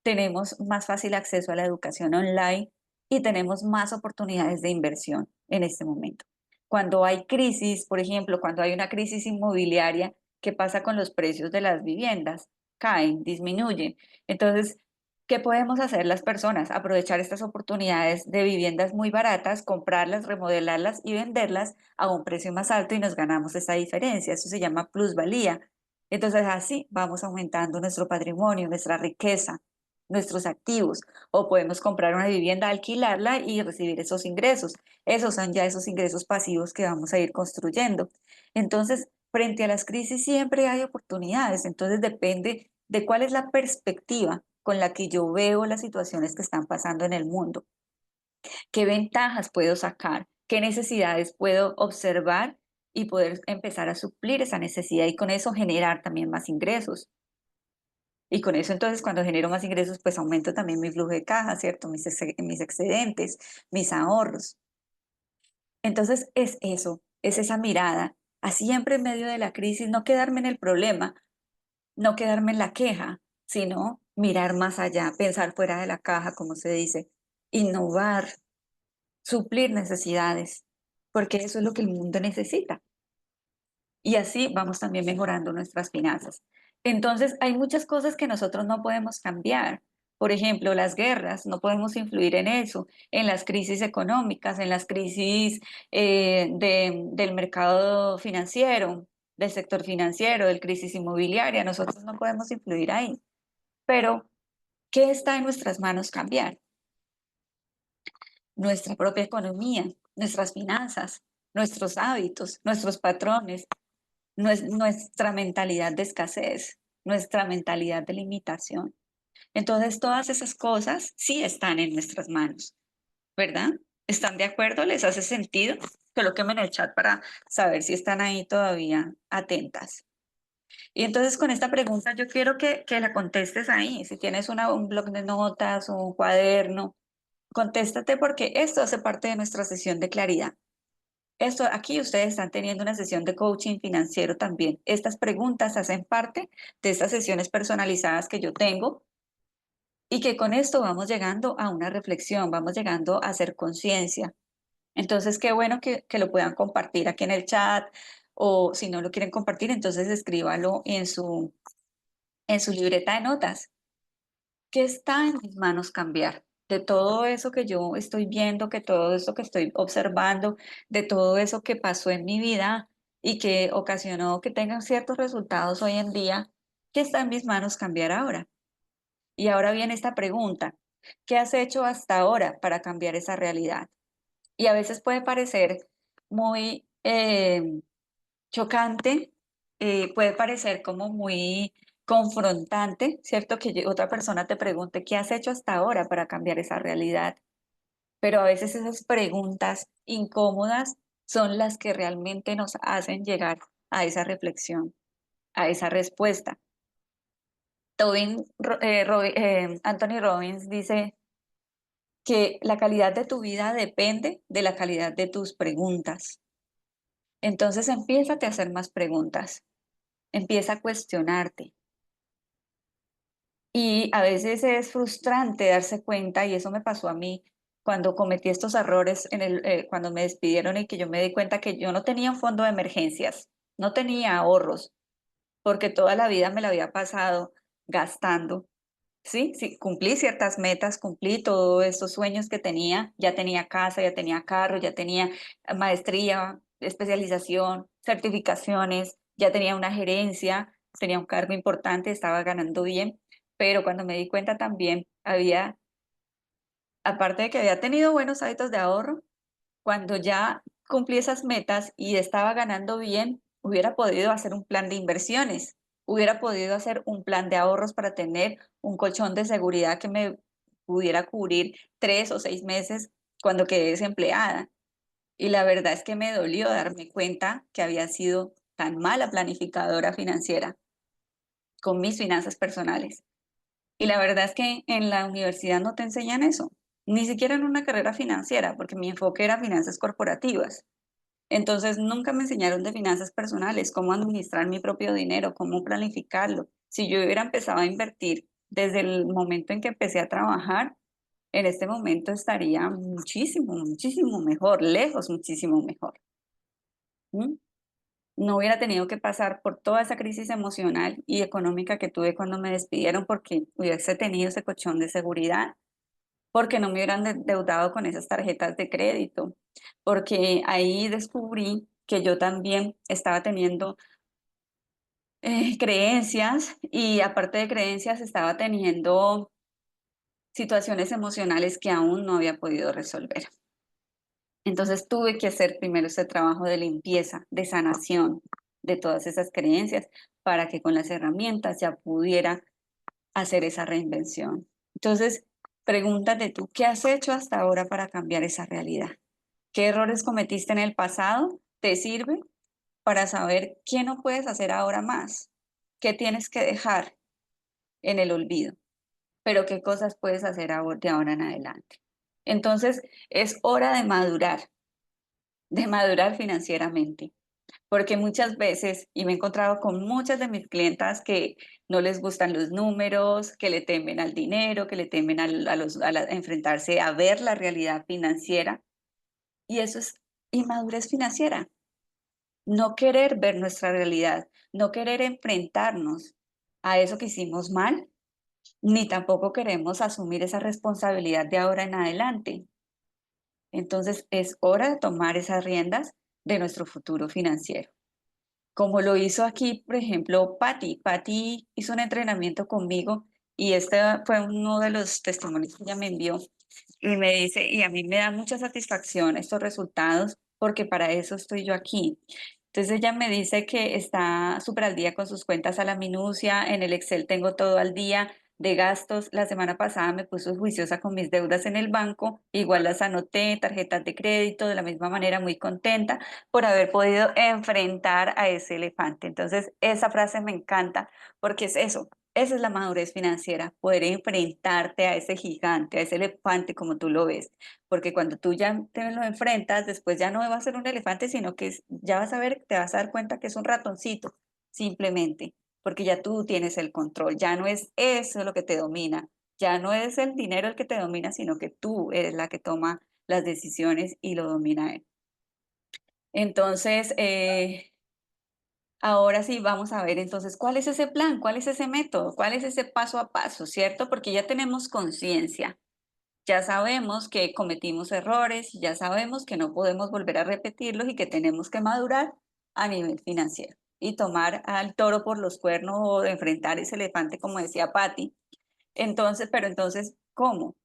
Tenemos más fácil acceso a la educación online y tenemos más oportunidades de inversión en este momento. Cuando hay crisis, por ejemplo, cuando hay una crisis inmobiliaria, ¿qué pasa con los precios de las viviendas? Caen, disminuyen. Entonces, ¿qué podemos hacer las personas? Aprovechar estas oportunidades de viviendas muy baratas, comprarlas, remodelarlas y venderlas a un precio más alto y nos ganamos esa diferencia. Eso se llama plusvalía. Entonces, así vamos aumentando nuestro patrimonio, nuestra riqueza, nuestros activos, o podemos comprar una vivienda, alquilarla y recibir esos ingresos. Esos son ya esos ingresos pasivos que vamos a ir construyendo. Entonces, frente a las crisis siempre hay oportunidades, entonces depende de cuál es la perspectiva con la que yo veo las situaciones que están pasando en el mundo, qué ventajas puedo sacar, qué necesidades puedo observar y poder empezar a suplir esa necesidad y con eso generar también más ingresos. Y con eso entonces cuando genero más ingresos, pues aumento también mi flujo de caja, ¿cierto? Mis excedentes, mis ahorros. Entonces es eso, es esa mirada, a siempre en medio de la crisis, no quedarme en el problema, no quedarme en la queja, sino mirar más allá, pensar fuera de la caja, como se dice, innovar, suplir necesidades, porque eso es lo que el mundo necesita. Y así vamos también mejorando nuestras finanzas. Entonces, hay muchas cosas que nosotros no podemos cambiar. Por ejemplo, las guerras, no podemos influir en eso, en las crisis económicas, en las crisis del mercado financiero, del sector financiero, del crisis inmobiliaria, nosotros no podemos influir ahí. Pero, ¿qué está en nuestras manos cambiar? Nuestra propia economía, nuestras finanzas, nuestros hábitos, nuestros patrones, nuestra mentalidad de escasez, nuestra mentalidad de limitación. Entonces, todas esas cosas sí están en nuestras manos, ¿verdad? ¿Están de acuerdo? ¿Les hace sentido? Colóquenme en el chat para saber si están ahí todavía atentas. Y entonces con esta pregunta yo quiero que la contestes ahí. Si tienes un blog de notas o un cuaderno, contéstate porque esto hace parte de nuestra sesión de claridad. Esto aquí ustedes están teniendo una sesión de coaching financiero también. Estas preguntas hacen parte de estas sesiones personalizadas que yo tengo y que con esto vamos llegando a una reflexión, vamos llegando a hacer conciencia. Entonces, qué bueno que lo puedan compartir aquí en el chat o si no lo quieren compartir, entonces escríbalo en su libreta de notas. ¿Qué está en mis manos cambiar? De todo eso que yo estoy viendo, que todo eso que estoy observando, de todo eso que pasó en mi vida y que ocasionó que tengan ciertos resultados hoy en día, ¿qué está en mis manos cambiar ahora? Y ahora viene esta pregunta, ¿qué has hecho hasta ahora para cambiar esa realidad? Y a veces puede parecer muy chocante, puede parecer como muy confrontante, ¿cierto? Que otra persona te pregunte, ¿qué has hecho hasta ahora para cambiar esa realidad? Pero a veces esas preguntas incómodas son las que realmente nos hacen llegar a esa reflexión, a esa respuesta. Anthony Robbins dice que la calidad de tu vida depende de la calidad de tus preguntas. Entonces empieza a hacer más preguntas, empieza a cuestionarte. Y a veces es frustrante darse cuenta, y eso me pasó a mí cuando cometí estos errores cuando me despidieron y que yo me di cuenta que yo no tenía un fondo de emergencias, no tenía ahorros, porque toda la vida me la había pasado gastando. Sí, sí, cumplí ciertas metas, cumplí todos estos sueños que tenía, ya tenía casa, ya tenía carro, ya tenía maestría, especialización, certificaciones, ya tenía una gerencia, tenía un cargo importante, estaba ganando bien, pero cuando me di cuenta también había, aparte de que había tenido buenos hábitos de ahorro, cuando ya cumplí esas metas y estaba ganando bien, hubiera podido hacer un plan de inversiones, hubiera podido hacer un plan de ahorros para tener un colchón de seguridad que me pudiera cubrir 3 o 6 meses cuando quedé desempleada. Y la verdad es que me dolió darme cuenta que había sido tan mala planificadora financiera con mis finanzas personales. Y la verdad es que en la universidad no te enseñan eso, ni siquiera en una carrera financiera, porque mi enfoque era finanzas corporativas. Entonces, nunca me enseñaron de finanzas personales, cómo administrar mi propio dinero, cómo planificarlo. Si yo hubiera empezado a invertir desde el momento en que empecé a trabajar, en este momento estaría muchísimo, muchísimo mejor, lejos, muchísimo mejor. ¿Mm? No hubiera tenido que pasar por toda esa crisis emocional y económica que tuve cuando me despidieron porque hubiese tenido ese colchón de seguridad, porque no me hubieran deudado con esas tarjetas de crédito, porque ahí descubrí que yo también estaba teniendo creencias y aparte de creencias estaba teniendo situaciones emocionales que aún no había podido resolver. Entonces tuve que hacer primero ese trabajo de limpieza, de sanación de todas esas creencias para que con las herramientas ya pudiera hacer esa reinvención. Entonces, pregúntate tú, ¿qué has hecho hasta ahora para cambiar esa realidad? ¿Qué errores cometiste en el pasado? ¿Te sirve para saber qué no puedes hacer ahora más? ¿Qué tienes que dejar en el olvido? Pero qué cosas puedes hacer de ahora en adelante. Entonces, es hora de madurar financieramente. Porque muchas veces, y me he encontrado con muchas de mis clientas que no les gustan los números, que le temen al dinero, que le temen a enfrentarse a ver la realidad financiera, y eso es inmadurez financiera. No querer ver nuestra realidad, no querer enfrentarnos a eso que hicimos mal, ni tampoco queremos asumir esa responsabilidad de ahora en adelante. Entonces es hora de tomar esas riendas de nuestro futuro financiero. Como lo hizo aquí, por ejemplo, Patty. Patty hizo un entrenamiento conmigo y este fue uno de los testimonios que ella me envió y me dice, y a mí me da mucha satisfacción estos resultados porque para eso estoy yo aquí. Entonces ella me dice que está súper al día con sus cuentas a la minucia, en el Excel tengo todo al día, de gastos. La semana pasada me puse juiciosa con mis deudas en el banco, igual las anoté, tarjetas de crédito, de la misma manera muy contenta por haber podido enfrentar a ese elefante. Entonces, esa frase me encanta porque es eso. Esa es la madurez financiera, poder enfrentarte a ese gigante, a ese elefante como tú lo ves, porque cuando tú ya te lo enfrentas, después ya no va a ser un elefante, sino que ya vas a ver, te vas a dar cuenta que es un ratoncito, simplemente, porque ya tú tienes el control, ya no es eso lo que te domina, ya no es el dinero el que te domina, sino que tú eres la que toma las decisiones y lo domina él. Entonces, ahora sí, vamos a ver entonces cuál es ese plan, cuál es ese método, cuál es ese paso a paso, ¿cierto? Porque ya tenemos conciencia, ya sabemos que cometimos errores, ya sabemos que no podemos volver a repetirlos y que tenemos que madurar a nivel financiero y tomar al toro por los cuernos o enfrentar ese elefante, como decía Patti. Entonces, pero entonces, ¿cómo?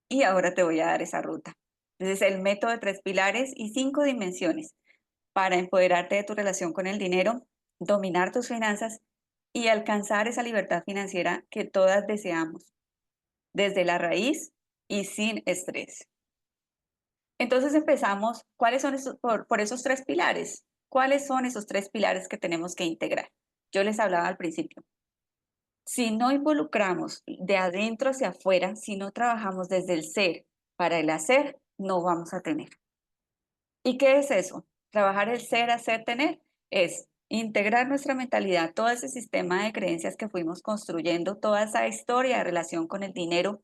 Y ahora te voy a dar esa ruta. Entonces, el método de 3 pilares y 5 dimensiones para empoderarte de tu relación con el dinero, dominar tus finanzas y alcanzar esa libertad financiera que todas deseamos, desde la raíz y sin estrés. Entonces empezamos, ¿cuáles son esos, por esos 3 pilares? ¿Cuáles son esos 3 pilares que tenemos que integrar? Yo les hablaba al principio. Si no involucramos de adentro hacia afuera, si no trabajamos desde el ser para el hacer, no vamos a tener. ¿Y qué es eso? Trabajar el ser, hacer, tener. Es integrar nuestra mentalidad, todo ese sistema de creencias que fuimos construyendo, toda esa historia de relación con el dinero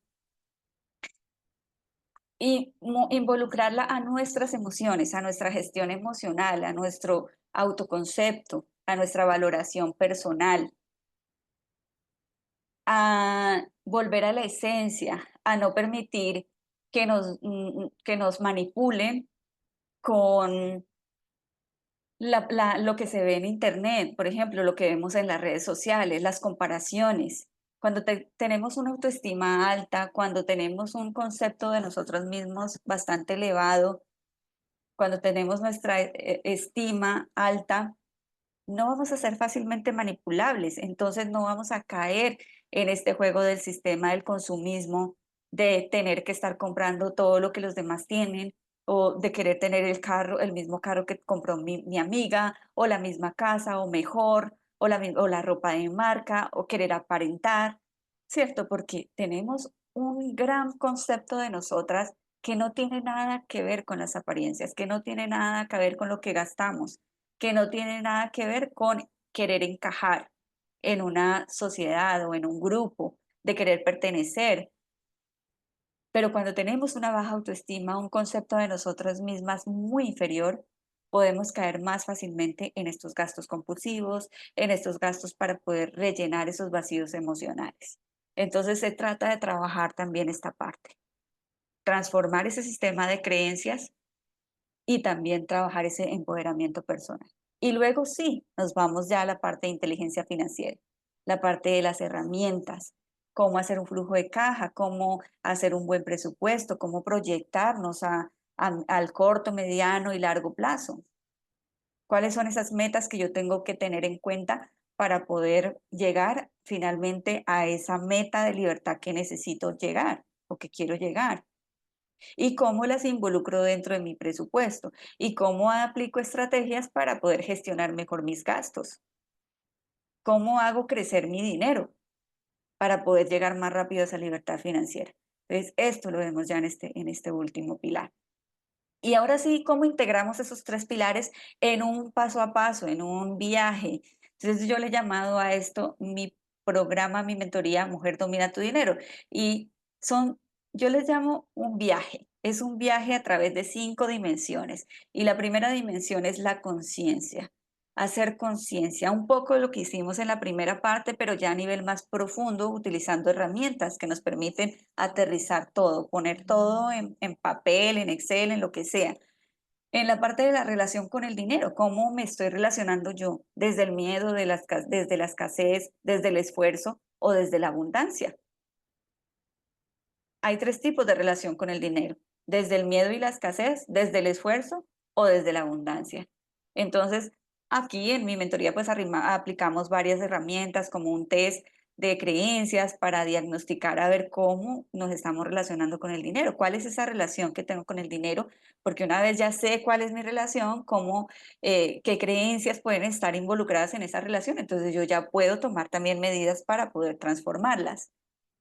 y involucrarla a nuestras emociones, a nuestra gestión emocional, a nuestro autoconcepto, a nuestra valoración personal, a volver a la esencia, a no permitir que nos manipulen con lo que se ve en Internet, por ejemplo, lo que vemos en las redes sociales, las comparaciones. Cuando tenemos una autoestima alta, cuando tenemos un concepto de nosotros mismos bastante elevado, cuando tenemos nuestra estima alta, no vamos a ser fácilmente manipulables, entonces no vamos a caer en este juego del sistema del consumismo, de tener que estar comprando todo lo que los demás tienen, o de querer tener el carro, el mismo carro que compró mi amiga, o la misma casa, o mejor, o la ropa de marca, o querer aparentar, ¿cierto? Porque tenemos un gran concepto de nosotras que no tiene nada que ver con las apariencias, que no tiene nada que ver con lo que gastamos, que no tiene nada que ver con querer encajar en una sociedad o en un grupo, de querer pertenecer. Pero cuando tenemos una baja autoestima, un concepto de nosotras mismas muy inferior, podemos caer más fácilmente en estos gastos compulsivos, en estos gastos para poder rellenar esos vacíos emocionales. Entonces se trata de trabajar también esta parte, transformar ese sistema de creencias y también trabajar ese empoderamiento personal. Y luego sí, nos vamos ya a la parte de inteligencia financiera, la parte de las herramientas, cómo hacer un flujo de caja, cómo hacer un buen presupuesto, cómo proyectarnos al corto, mediano y largo plazo. ¿Cuáles son esas metas que yo tengo que tener en cuenta para poder llegar finalmente a esa meta de libertad que necesito llegar o que quiero llegar? Y cómo las involucro dentro de mi presupuesto y cómo aplico estrategias para poder gestionar mejor mis gastos. Cómo hago crecer mi dinero para poder llegar más rápido a esa libertad financiera. Entonces, esto lo vemos ya en este último pilar. Y ahora sí, ¿cómo integramos esos 3 pilares en un paso a paso, en un viaje? Entonces, yo le he llamado a esto mi programa, mi mentoría Mujer Domina tu Dinero. Y son, yo les llamo un viaje. Es un viaje a través de 5 dimensiones. Y la primera dimensión es la conciencia. Hacer conciencia, un poco de lo que hicimos en la primera parte, pero ya a nivel más profundo, utilizando herramientas que nos permiten aterrizar todo, poner todo en papel, en Excel, en lo que sea. En la parte de la relación con el dinero, ¿cómo me estoy relacionando yo? Desde el miedo, desde la escasez, desde el esfuerzo o desde la abundancia. Hay 3 tipos de relación con el dinero, desde el miedo y la escasez, desde el esfuerzo o desde la abundancia. Entonces, aquí en mi mentoría pues aplicamos varias herramientas como un test de creencias para diagnosticar a ver cómo nos estamos relacionando con el dinero, cuál es esa relación que tengo con el dinero, porque una vez ya sé cuál es mi relación, cómo, qué creencias pueden estar involucradas en esa relación, entonces yo ya puedo tomar también medidas para poder transformarlas.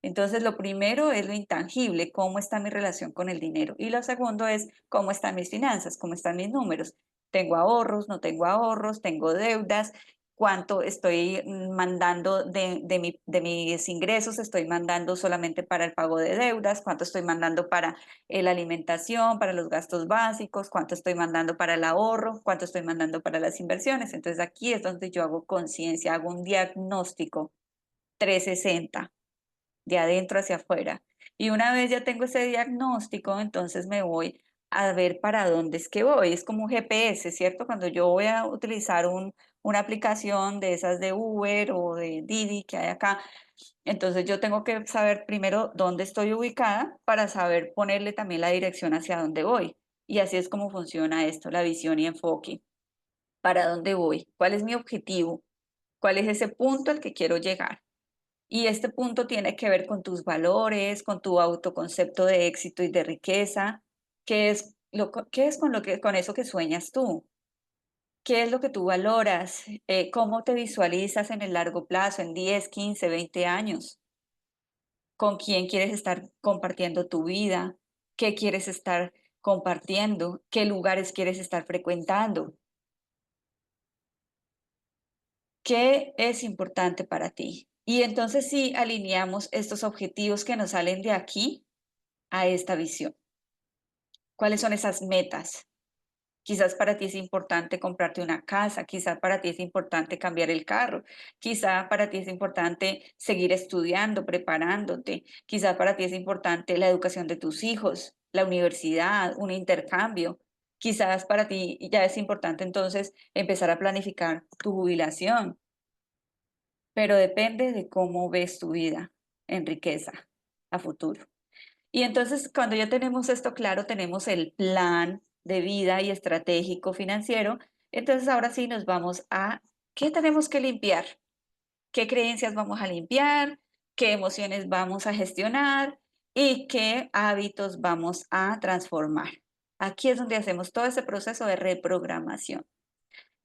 Entonces, lo primero es lo intangible, cómo está mi relación con el dinero. Y lo segundo es cómo están mis finanzas, cómo están mis números. ¿Tengo ahorros? ¿No tengo ahorros? ¿Tengo deudas? ¿Cuánto estoy mandando de mis ingresos? ¿Estoy mandando solamente para el pago de deudas? ¿Cuánto estoy mandando para la alimentación, para los gastos básicos? ¿Cuánto estoy mandando para el ahorro? ¿Cuánto estoy mandando para las inversiones? Entonces, aquí es donde yo hago conciencia, hago un diagnóstico 360 de adentro hacia afuera. Y una vez ya tengo ese diagnóstico, entonces me voy a ver para dónde es que voy. Es como un GPS, ¿cierto? Cuando yo voy a utilizar una aplicación de esas de Uber o de Didi que hay acá, entonces yo tengo que saber primero dónde estoy ubicada para saber ponerle también la dirección hacia dónde voy. Y así es como funciona esto, la visión y enfoque. ¿Para dónde voy? ¿Cuál es mi objetivo? ¿Cuál es ese punto al que quiero llegar? Y este punto tiene que ver con tus valores, con tu autoconcepto de éxito y de riqueza. ¿Qué es con con eso que sueñas tú? ¿Qué es lo que tú valoras? ¿Cómo te visualizas en el largo plazo, en 10, 15, 20 años? ¿Con quién quieres estar compartiendo tu vida? ¿Qué quieres estar compartiendo? ¿Qué lugares quieres estar frecuentando? ¿Qué es importante para ti? Y entonces sí alineamos estos objetivos que nos salen de aquí a esta visión. ¿Cuáles son esas metas? Quizás para ti es importante comprarte una casa, quizás para ti es importante cambiar el carro, quizás para ti es importante seguir estudiando, preparándote, quizás para ti es importante la educación de tus hijos, la universidad, un intercambio. Quizás para ti ya es importante entonces empezar a planificar tu jubilación, pero depende de cómo ves tu vida en riqueza a futuro. Y entonces, cuando ya tenemos esto claro, tenemos el plan de vida y estratégico financiero, entonces ahora sí nos vamos a qué tenemos que limpiar, qué creencias vamos a limpiar, qué emociones vamos a gestionar y qué hábitos vamos a transformar. Aquí es donde hacemos todo ese proceso de reprogramación.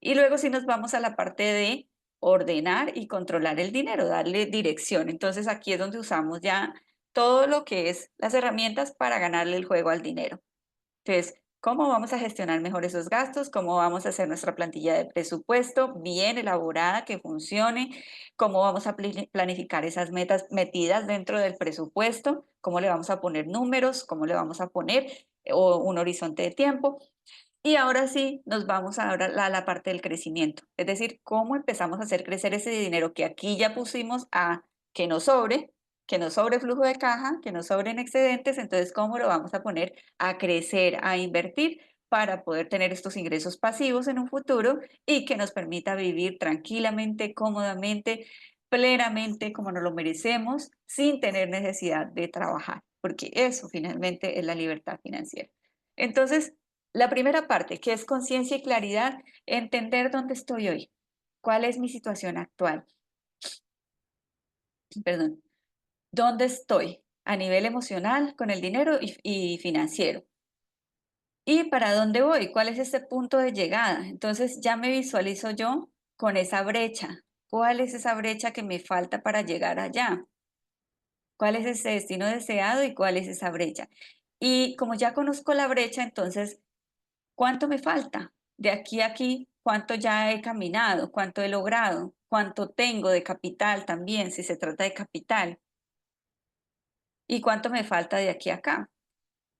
Y luego sí nos vamos a la parte de ordenar y controlar el dinero, darle dirección. Entonces aquí es donde usamos ya todo lo que es las herramientas para ganarle el juego al dinero. Entonces, ¿cómo vamos a gestionar mejor esos gastos? ¿Cómo vamos a hacer nuestra plantilla de presupuesto bien elaborada, que funcione? ¿Cómo vamos a planificar esas metas metidas dentro del presupuesto? ¿Cómo le vamos a poner números? ¿Cómo le vamos a poner o un horizonte de tiempo? Y ahora sí, nos vamos ahora a la parte del crecimiento, es decir, cómo empezamos a hacer crecer ese dinero que aquí ya pusimos a que que nos sobre flujo de caja, que nos sobren excedentes, entonces cómo lo vamos a poner a crecer, a invertir para poder tener estos ingresos pasivos en un futuro y que nos permita vivir tranquilamente, cómodamente, plenamente como nos lo merecemos, sin tener necesidad de trabajar, porque eso finalmente es la libertad financiera. Entonces, la primera parte, que es conciencia y claridad, entender dónde estoy hoy, cuál es mi situación actual, perdón, dónde estoy a nivel emocional, con el dinero y financiero. ¿Y para dónde voy? ¿Cuál es ese punto de llegada? Entonces ya me visualizo yo con esa brecha. ¿Cuál es esa brecha que me falta para llegar allá? ¿Cuál es ese destino deseado y cuál es esa brecha? Y como ya conozco la brecha, entonces ¿cuánto me falta? De aquí a aquí, ¿cuánto ya he caminado? ¿Cuánto he logrado? ¿Cuánto tengo de capital también, si se trata de capital? ¿Y cuánto me falta de aquí a acá?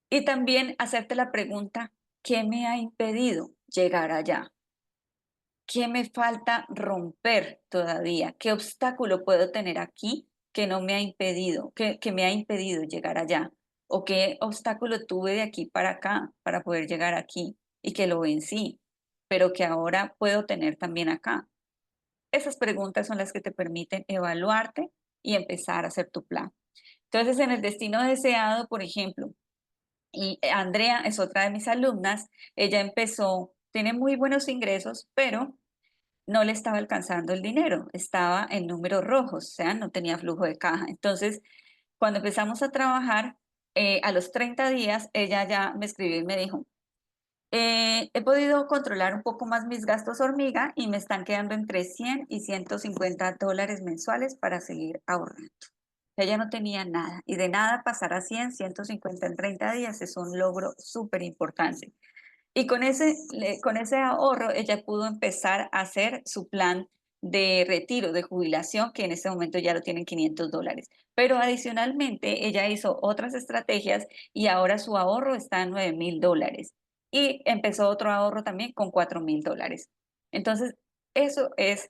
Y también hacerte la pregunta, ¿qué me ha impedido llegar allá? ¿Qué me falta romper todavía? ¿Qué obstáculo puedo tener aquí que no me ha impedido, que me ha impedido llegar allá? ¿O qué obstáculo tuve de aquí para acá para poder llegar aquí y que lo vencí, pero que ahora puedo tener también acá? Esas preguntas son las que te permiten evaluarte y empezar a hacer tu plan. Entonces, en el destino deseado, por ejemplo, y Andrea es otra de mis alumnas, ella empezó, tiene muy buenos ingresos, pero no le estaba alcanzando el dinero, estaba en números rojos, o sea, no tenía flujo de caja. Entonces, cuando empezamos a trabajar, a los 30 días, ella ya me escribió y me dijo, he podido controlar un poco más mis gastos hormiga y me están quedando entre 100 y $150 mensuales para seguir ahorrando. Ella no tenía nada y de nada pasar a 100, 150 en 30 días es un logro súper importante. Y con ese ahorro ella pudo empezar a hacer su plan de retiro, de jubilación, que en este momento ya lo tienen $500. Pero adicionalmente ella hizo otras estrategias y ahora su ahorro está en $9,000. Y empezó otro ahorro también con $4,000. Entonces, eso es,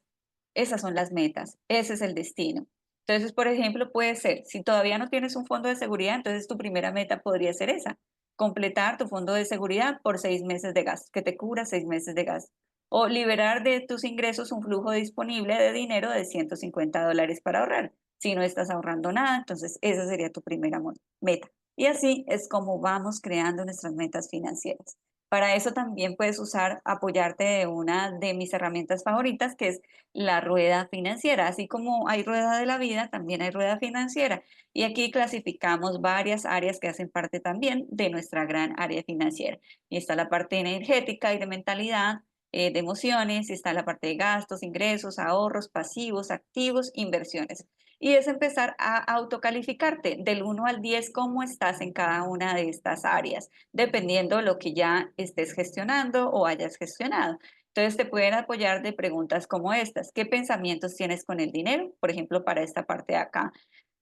esas son las metas, ese es el destino. Entonces, por ejemplo, puede ser, si todavía no tienes un fondo de seguridad, entonces tu primera meta podría ser esa, completar tu fondo de seguridad por 6 meses de gasto, que te cubra 6 meses de gasto. O liberar de tus ingresos un flujo disponible de dinero de $150 para ahorrar. Si no estás ahorrando nada, entonces esa sería tu primera meta. Y así es como vamos creando nuestras metas financieras. Para eso también puedes apoyarte de una de mis herramientas favoritas, que es la rueda financiera. Así como hay rueda de la vida, también hay rueda financiera. Y aquí clasificamos varias áreas que hacen parte también de nuestra gran área financiera. Y está la parte energética y de mentalidad, de emociones, y está la parte de gastos, ingresos, ahorros, pasivos, activos, inversiones. Y es empezar a autocalificarte del 1 al 10 cómo estás en cada una de estas áreas, dependiendo de lo que ya estés gestionando o hayas gestionado. Entonces te pueden apoyar de preguntas como estas. ¿Qué pensamientos tienes con el dinero? Por ejemplo, para esta parte de acá.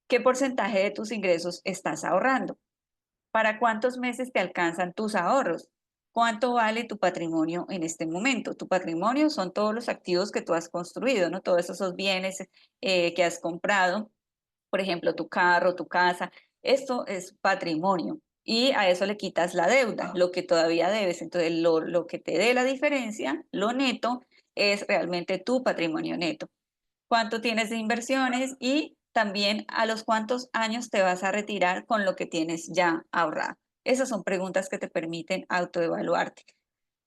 ¿Qué porcentaje de tus ingresos estás ahorrando? ¿Para cuántos meses te alcanzan tus ahorros? ¿Cuánto vale tu patrimonio en este momento? Tu patrimonio son todos los activos que tú has construido, ¿no? Todos esos bienes que has comprado, por ejemplo, tu carro, tu casa. Esto es patrimonio. Y a eso le quitas la deuda, lo que todavía debes. Entonces, lo que te dé la diferencia, lo neto, es realmente tu patrimonio neto. ¿Cuánto tienes de inversiones? Y también a los cuántos años te vas a retirar con lo que tienes ya ahorrado. Esas son preguntas que te permiten autoevaluarte.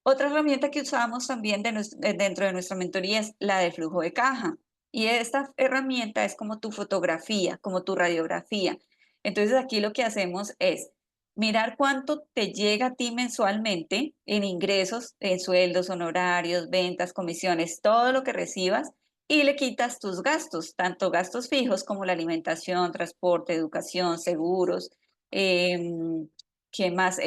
Otra herramienta que usamos también dentro de nuestra mentoría es la de flujo de caja. Y esta herramienta es como tu fotografía, como tu radiografía. Entonces aquí lo que hacemos es mirar cuánto te llega a ti mensualmente en ingresos, en sueldos, honorarios, ventas, comisiones, todo lo que recibas y le quitas tus gastos, tanto gastos fijos como la alimentación, transporte, educación, seguros, ¿qué más?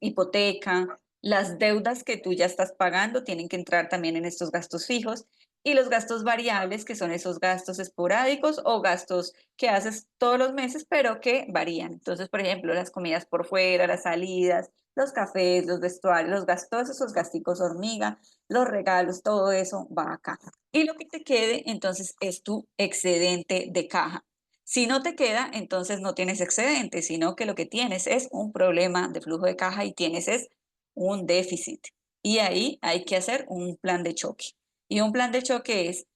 Hipoteca. Las deudas que tú ya estás pagando tienen que entrar también en estos gastos fijos y los gastos variables, que son esos gastos esporádicos o gastos que haces todos los meses, pero que varían. Entonces, por ejemplo, las comidas por fuera, las salidas, los cafés, los vestuarios, los gastos, todos esos gasticos hormiga, los regalos, todo eso va acá. Y lo que te quede, entonces, es tu excedente de caja. Si no te queda, entonces no tienes excedente, sino que lo que tienes es un problema de flujo de caja y tienes es un déficit. Y ahí hay que hacer un plan de choque. Y un plan de choque es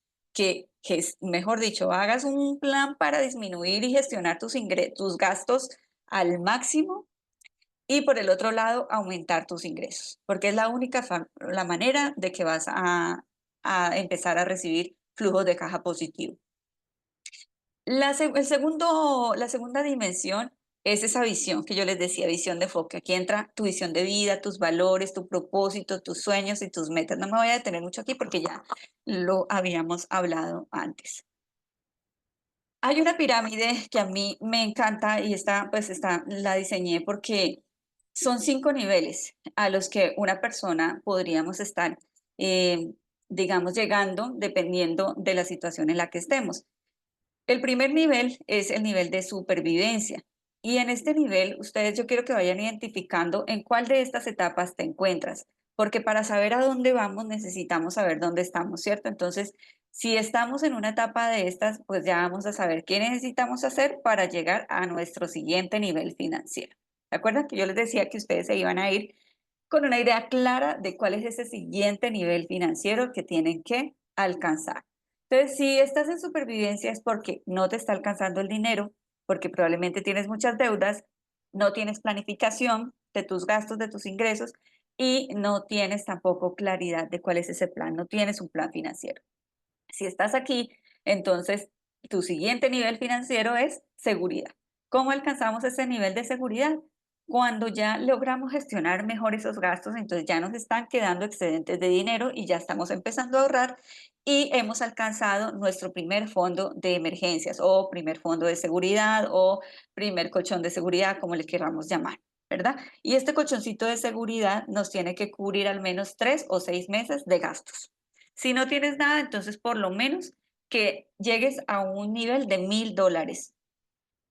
mejor dicho, hagas un plan para disminuir y gestionar tus gastos al máximo y por el otro lado aumentar tus ingresos, porque es la única la manera de que vas a empezar a recibir flujos de caja positivo. La segunda dimensión es esa visión que yo les decía, visión de enfoque. Aquí entra tu visión de vida, tus valores, tu propósito, tus sueños y tus metas. No me voy a detener mucho aquí porque ya lo habíamos hablado antes. Hay una pirámide que a mí me encanta y la diseñé porque son 5 niveles a los que una persona podríamos estar, eh, digamos, llegando dependiendo de la situación en la que estemos. El primer nivel es el nivel de supervivencia. Y en este nivel, yo quiero que vayan identificando en cuál de estas etapas te encuentras, porque para saber a dónde vamos necesitamos saber dónde estamos, ¿cierto? Entonces, si estamos en una etapa de estas, pues ya vamos a saber qué necesitamos hacer para llegar a nuestro siguiente nivel financiero. ¿De acuerdo? Que yo les decía que ustedes se iban a ir con una idea clara de cuál es ese siguiente nivel financiero que tienen que alcanzar. Entonces, si estás en supervivencia es porque no te está alcanzando el dinero, porque probablemente tienes muchas deudas, no tienes planificación de tus gastos, de tus ingresos y no tienes tampoco claridad de cuál es ese plan, no tienes un plan financiero. Si estás aquí, entonces tu siguiente nivel financiero es seguridad. ¿Cómo alcanzamos ese nivel de seguridad? Cuando ya logramos gestionar mejor esos gastos, entonces ya nos están quedando excedentes de dinero y ya estamos empezando a ahorrar y hemos alcanzado nuestro primer fondo de emergencias o primer fondo de seguridad o primer colchón de seguridad, como le queramos llamar, ¿verdad? Y este colchoncito de seguridad nos tiene que cubrir al menos 3 o 6 meses de gastos. Si no tienes nada, entonces por lo menos que llegues a un nivel de $1000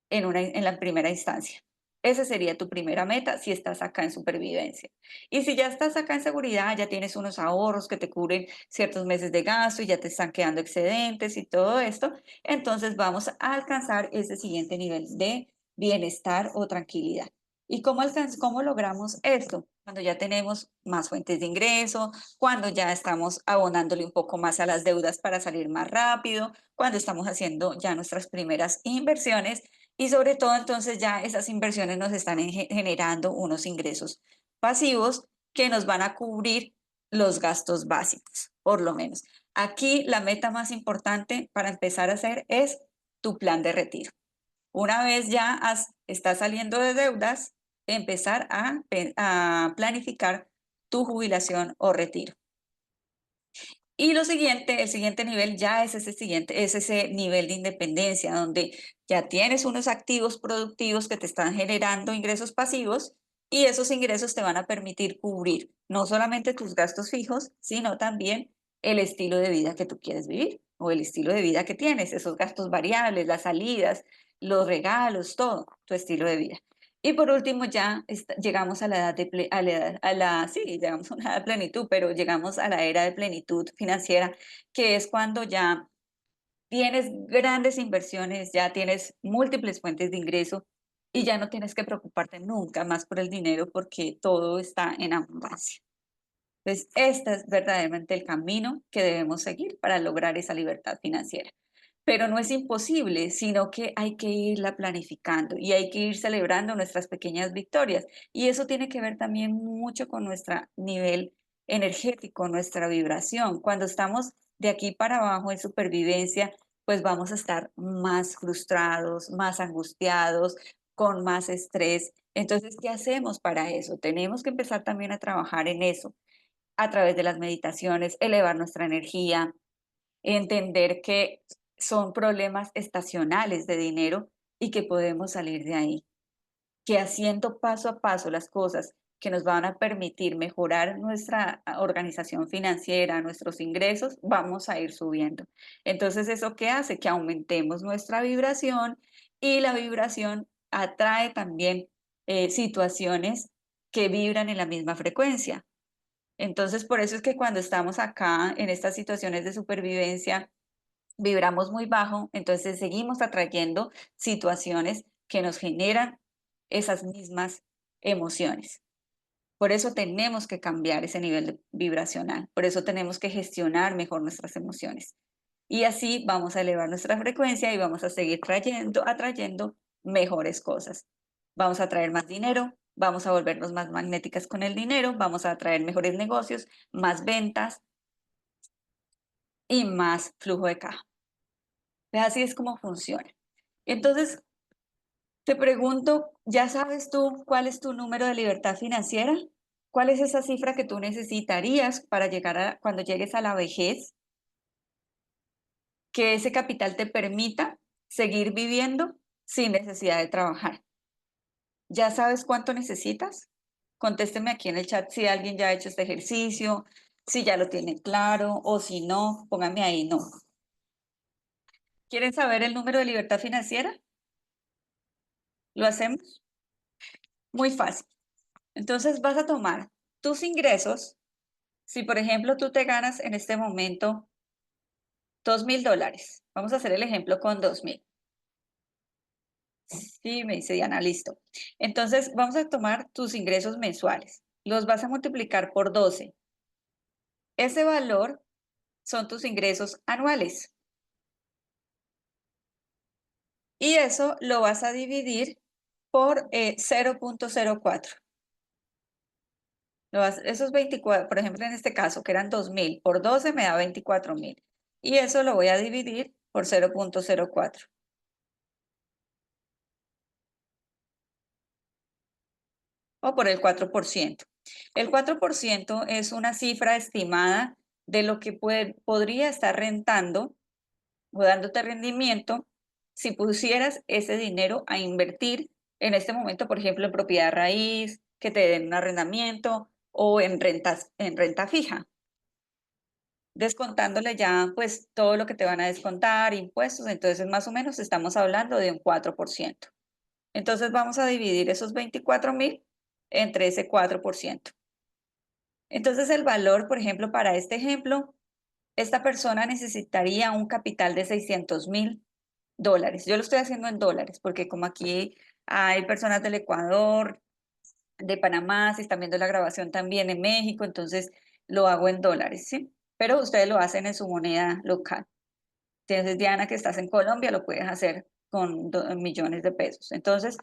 en la primera instancia. Esa sería tu primera meta si estás acá en supervivencia. Y si ya estás acá en seguridad, ya tienes unos ahorros que te cubren ciertos meses de gasto y ya te están quedando excedentes y todo esto, entonces vamos a alcanzar ese siguiente nivel de bienestar o tranquilidad. ¿Y cómo logramos esto? Cuando ya tenemos más fuentes de ingreso, cuando ya estamos abonándole un poco más a las deudas para salir más rápido, cuando estamos haciendo ya nuestras primeras inversiones y sobre todo, entonces ya esas inversiones nos están generando unos ingresos pasivos que nos van a cubrir los gastos básicos, por lo menos. Aquí la meta más importante para empezar a hacer es tu plan de retiro. Una vez ya estás saliendo de deudas, empezar a planificar tu jubilación o retiro. Y el siguiente nivel ya es ese nivel de independencia, donde ya tienes unos activos productivos que te están generando ingresos pasivos y esos ingresos te van a permitir cubrir no solamente tus gastos fijos, sino también el estilo de vida que tú quieres vivir o el estilo de vida que tienes, esos gastos variables, las salidas, los regalos, todo, tu estilo de vida. Y por último, ya llegamos a la edad sí, llegamos a una edad de plenitud, pero llegamos a la era de plenitud financiera, que es cuando ya tienes grandes inversiones, ya tienes múltiples fuentes de ingreso y ya no tienes que preocuparte nunca más por el dinero porque todo está en abundancia. Entonces, este es verdaderamente el camino que debemos seguir para lograr esa libertad financiera. Pero no es imposible, sino que hay que irla planificando y hay que ir celebrando nuestras pequeñas victorias. Y eso tiene que ver también mucho con nuestro nivel energético, nuestra vibración. Cuando estamos de aquí para abajo en supervivencia, pues vamos a estar más frustrados, más angustiados, con más estrés. Entonces, ¿qué hacemos para eso? Tenemos que empezar también a trabajar en eso a través de las meditaciones, elevar nuestra energía, entender que son problemas estacionales de dinero y que podemos salir de ahí, que haciendo paso a paso las cosas que nos van a permitir mejorar nuestra organización financiera, nuestros ingresos, vamos a ir subiendo. Entonces, ¿eso qué hace? Que aumentemos nuestra vibración y la vibración atrae también situaciones que vibran en la misma frecuencia. Entonces, por eso es que cuando estamos acá en estas situaciones de supervivencia, vibramos muy bajo, entonces seguimos atrayendo situaciones que nos generan esas mismas emociones. Por eso tenemos que cambiar ese vibracional, por eso tenemos que gestionar mejor nuestras emociones. Y así vamos a elevar nuestra frecuencia y vamos a seguir atrayendo mejores cosas. Vamos a traer más dinero, vamos a volvernos más magnéticas con el dinero, vamos a atraer mejores negocios, más ventas y más flujo de caja. Pues así es como funciona. Entonces, te pregunto, ¿ya sabes tú cuál es tu número de libertad financiera? ¿Cuál es esa cifra que tú necesitarías para llegar cuando llegues a la vejez? Que ese capital te permita seguir viviendo sin necesidad de trabajar. ¿Ya sabes cuánto necesitas? Contésteme aquí en el chat si alguien ya ha hecho este ejercicio, si ya lo tiene claro o si no, póngame ahí no. ¿Quieren saber el número de libertad financiera? ¿Lo hacemos? Muy fácil. Entonces vas a tomar tus ingresos. Si, por ejemplo, tú te ganas en este momento $2000, vamos a hacer el ejemplo con 2000. Sí, me dice Diana, listo. Entonces, vamos a tomar tus ingresos mensuales. Los vas a multiplicar por 12. Ese valor son tus ingresos anuales. Y eso lo vas a dividir por 0.04. Esos 24, por ejemplo, en este caso, que eran 2.000, por 12 me da 24.000. Y eso lo voy a dividir por 0.04 o por el 4%. El 4% es una cifra estimada de lo que podría estar rentando o dándote rendimiento si pusieras ese dinero a invertir en este momento, por ejemplo, en propiedad raíz, que te den un arrendamiento o en renta fija, descontándole ya pues todo lo que te van a descontar, impuestos, entonces más o menos estamos hablando de un 4%. Entonces vamos a dividir esos 24.000 entre ese 4%. Entonces el valor, por ejemplo, para este ejemplo, esta persona necesitaría un capital de $600.000. Yo lo estoy haciendo en dólares porque como aquí hay personas del Ecuador, de Panamá, si están viendo la grabación también en México, entonces lo hago en dólares, ¿sí? Pero ustedes lo hacen en su moneda local. Entonces, Diana, que estás en Colombia, lo puedes hacer con millones de pesos. Entonces,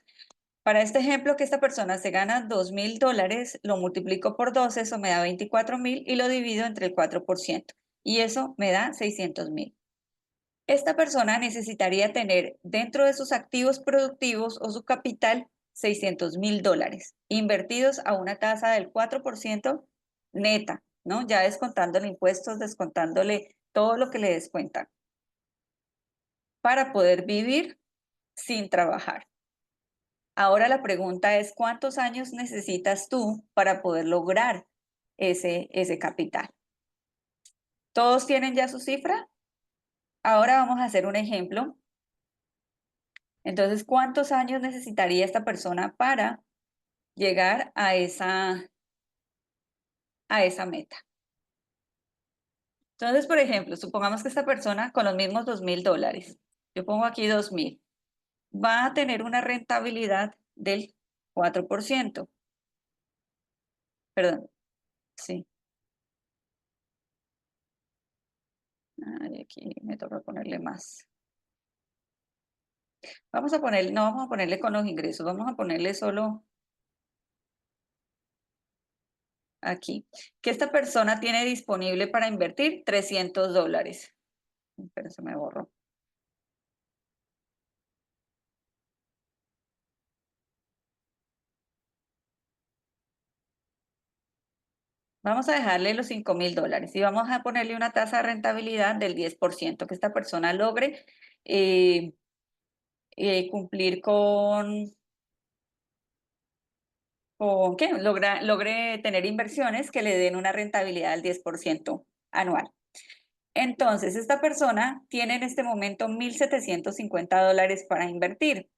para este ejemplo que esta persona se gana $2.000, lo multiplico por 12, eso me da 24.000 y lo divido entre el 4%. Y eso me da 600.000. Esta persona necesitaría tener dentro de sus activos productivos o su capital $600.000 invertidos a una tasa del 4% neta, ¿no? Ya descontándole impuestos, descontándole todo lo que le descuentan para poder vivir sin trabajar. Ahora la pregunta es, ¿cuántos años necesitas tú para poder lograr ese capital? ¿Todos tienen ya su cifra? Ahora vamos a hacer un ejemplo. Entonces, ¿cuántos años necesitaría esta persona para llegar a esa meta? Entonces, por ejemplo, supongamos que esta persona con los mismos $2.000, yo pongo aquí 2.000, va a tener una rentabilidad del 4%. Perdón, sí. Ay, aquí me toca ponerle más. No vamos a ponerle con los ingresos, vamos a ponerle solo aquí. Que esta persona tiene disponible para invertir $300. Pero se me borró. Vamos a dejarle los $5.000 y vamos a ponerle una tasa de rentabilidad del 10%, que esta persona logre eh, cumplir con ¿qué? Logre tener inversiones que le den una rentabilidad del 10% anual. Entonces, esta persona tiene en este momento $1.750 para invertir.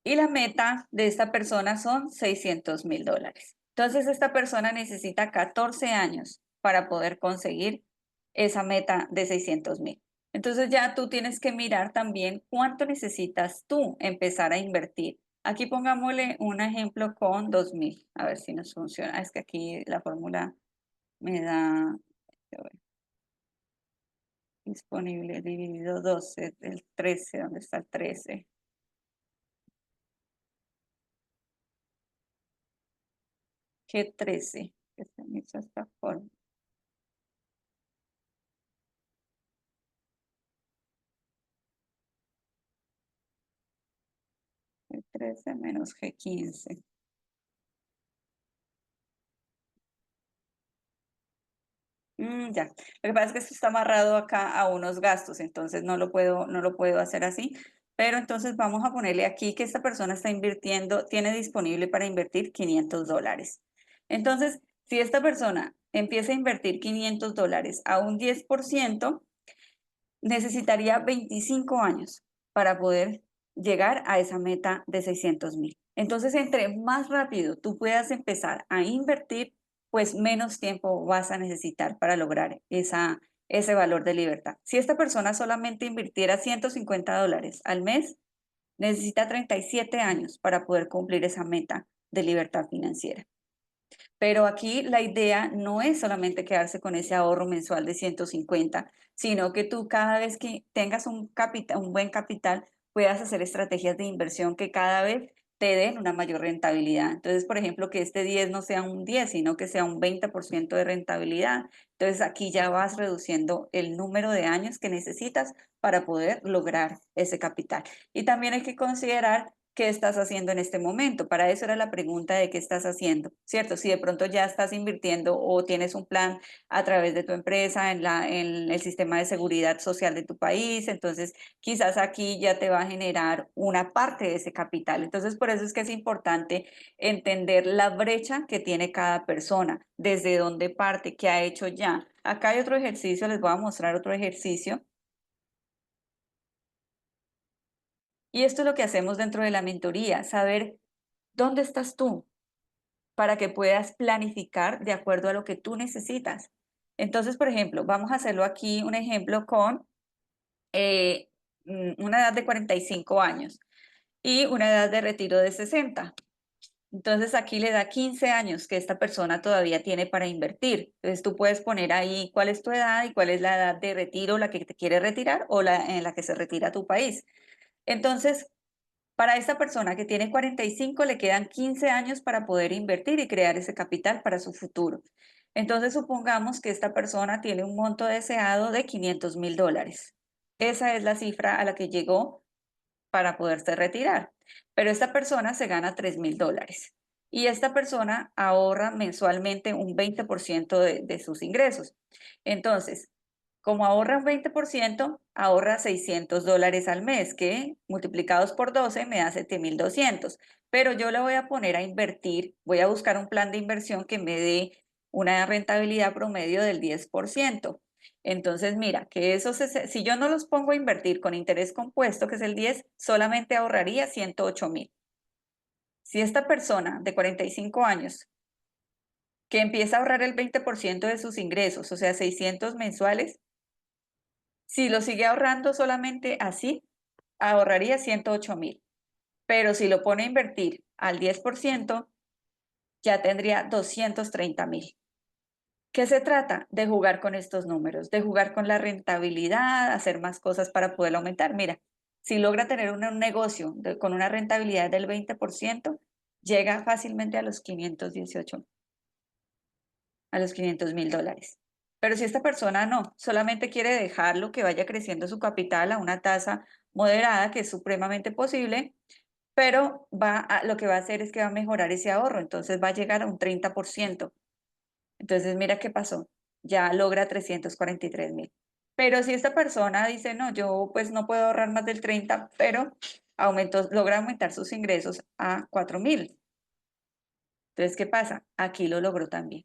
Y la meta de esta persona son $600.000. Entonces, esta persona necesita 14 años para poder conseguir esa meta de 600.000. Entonces, ya tú tienes que mirar también cuánto necesitas tú empezar a invertir. Aquí pongámosle un ejemplo con 2.000, a ver si nos funciona. Es que aquí la fórmula me da disponible dividido 12, el 13, ¿dónde está el 13? ¿Qué 13? Que se me hizo esta forma. G13 menos G15. Ya. Lo que pasa es que esto está amarrado acá a unos gastos, entonces no lo puedo hacer así. Pero entonces vamos a ponerle aquí que esta persona está invirtiendo, tiene disponible para invertir $500. Entonces, si esta persona empieza a invertir $500 a un 10%, necesitaría 25 años para poder llegar a esa meta de 600.000. Entonces, entre más rápido tú puedas empezar a invertir, pues menos tiempo vas a necesitar para lograr ese valor de libertad. Si esta persona solamente invirtiera $150 al mes, necesita 37 años para poder cumplir esa meta de libertad financiera. Pero aquí la idea no es solamente quedarse con ese ahorro mensual de 150, sino que tú cada vez que tengas un buen capital, puedas hacer estrategias de inversión que cada vez te den una mayor rentabilidad. Entonces, por ejemplo, que este 10 no sea un 10, sino que sea un 20% de rentabilidad. Entonces, aquí ya vas reduciendo el número de años que necesitas para poder lograr ese capital. Y también hay que considerar qué estás haciendo en este momento. Para eso era la pregunta de qué estás haciendo, ¿cierto? Si de pronto ya estás invirtiendo o tienes un plan a través de tu empresa en el sistema de seguridad social de tu país, entonces quizás aquí ya te va a generar una parte de ese capital. Entonces, por eso es que es importante entender la brecha que tiene cada persona, desde dónde parte, qué ha hecho ya. Acá hay otro ejercicio, les voy a mostrar otro ejercicio. Y esto es lo que hacemos dentro de la mentoría, saber dónde estás tú para que puedas planificar de acuerdo a lo que tú necesitas. Entonces, por ejemplo, vamos a hacerlo aquí, un ejemplo con una edad de 45 años y una edad de retiro de 60. Entonces aquí le da 15 años que esta persona todavía tiene para invertir. Entonces tú puedes poner ahí cuál es tu edad y cuál es la edad de retiro, la que te quiere retirar o la en la que se retira tu país. Entonces, para esta persona que tiene 45 le quedan 15 años para poder invertir y crear ese capital para su futuro. Entonces, supongamos que esta persona tiene un monto deseado de $500,000. Esa es la cifra a la que llegó para poderse retirar. Pero esta persona se gana $3,000 y esta persona ahorra mensualmente un 20% de sus ingresos. Entonces, como ahorra un 20%, ahorra $600 al mes, que multiplicados por 12 me da 7,200. Pero yo le voy a poner a invertir, voy a buscar un plan de inversión que me dé una rentabilidad promedio del 10%. Entonces, mira, que si yo no los pongo a invertir con interés compuesto, que es el 10, solamente ahorraría 108,000. Si esta persona de 45 años, que empieza a ahorrar el 20% de sus ingresos, o sea, 600 mensuales, si lo sigue ahorrando solamente así, ahorraría 108,000. Pero si lo pone a invertir al 10%, ya tendría 230,000. ¿Qué se trata? De jugar con estos números, de jugar con la rentabilidad, hacer más cosas para poder aumentar. Mira, si logra tener un negocio con una rentabilidad del 20%, llega fácilmente a los $500,000. Pero si esta persona no, solamente quiere dejarlo que vaya creciendo su capital a una tasa moderada, que es supremamente posible, pero lo que va a hacer es que va a mejorar ese ahorro, entonces va a llegar a un 30%. Entonces, mira qué pasó, ya logra 343,000. Pero si esta persona dice, no, yo pues no puedo ahorrar más del 30, pero logra aumentar sus ingresos a 4,000. Entonces, ¿qué pasa? Aquí lo logró también.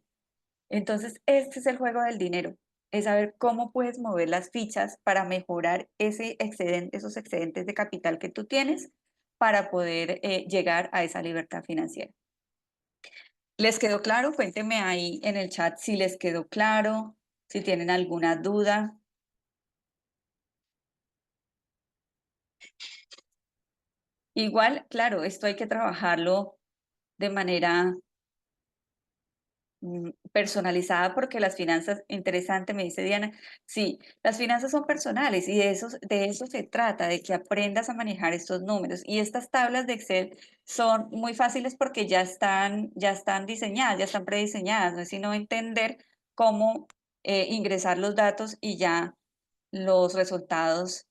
Entonces, este es el juego del dinero, es saber cómo puedes mover las fichas para mejorar esos excedentes de capital que tú tienes para poder llegar a esa libertad financiera. ¿Les quedó claro? Cuéntenme ahí en el chat si les quedó claro, si tienen alguna duda. Igual, claro, esto hay que trabajarlo de manera personalizada porque las finanzas, interesante, me dice Diana, sí, las finanzas son personales y de eso se trata, de que aprendas a manejar estos números. Y estas tablas de Excel son muy fáciles porque ya están diseñadas, ya están prediseñadas, no es sino entender cómo ingresar los datos y ya los resultados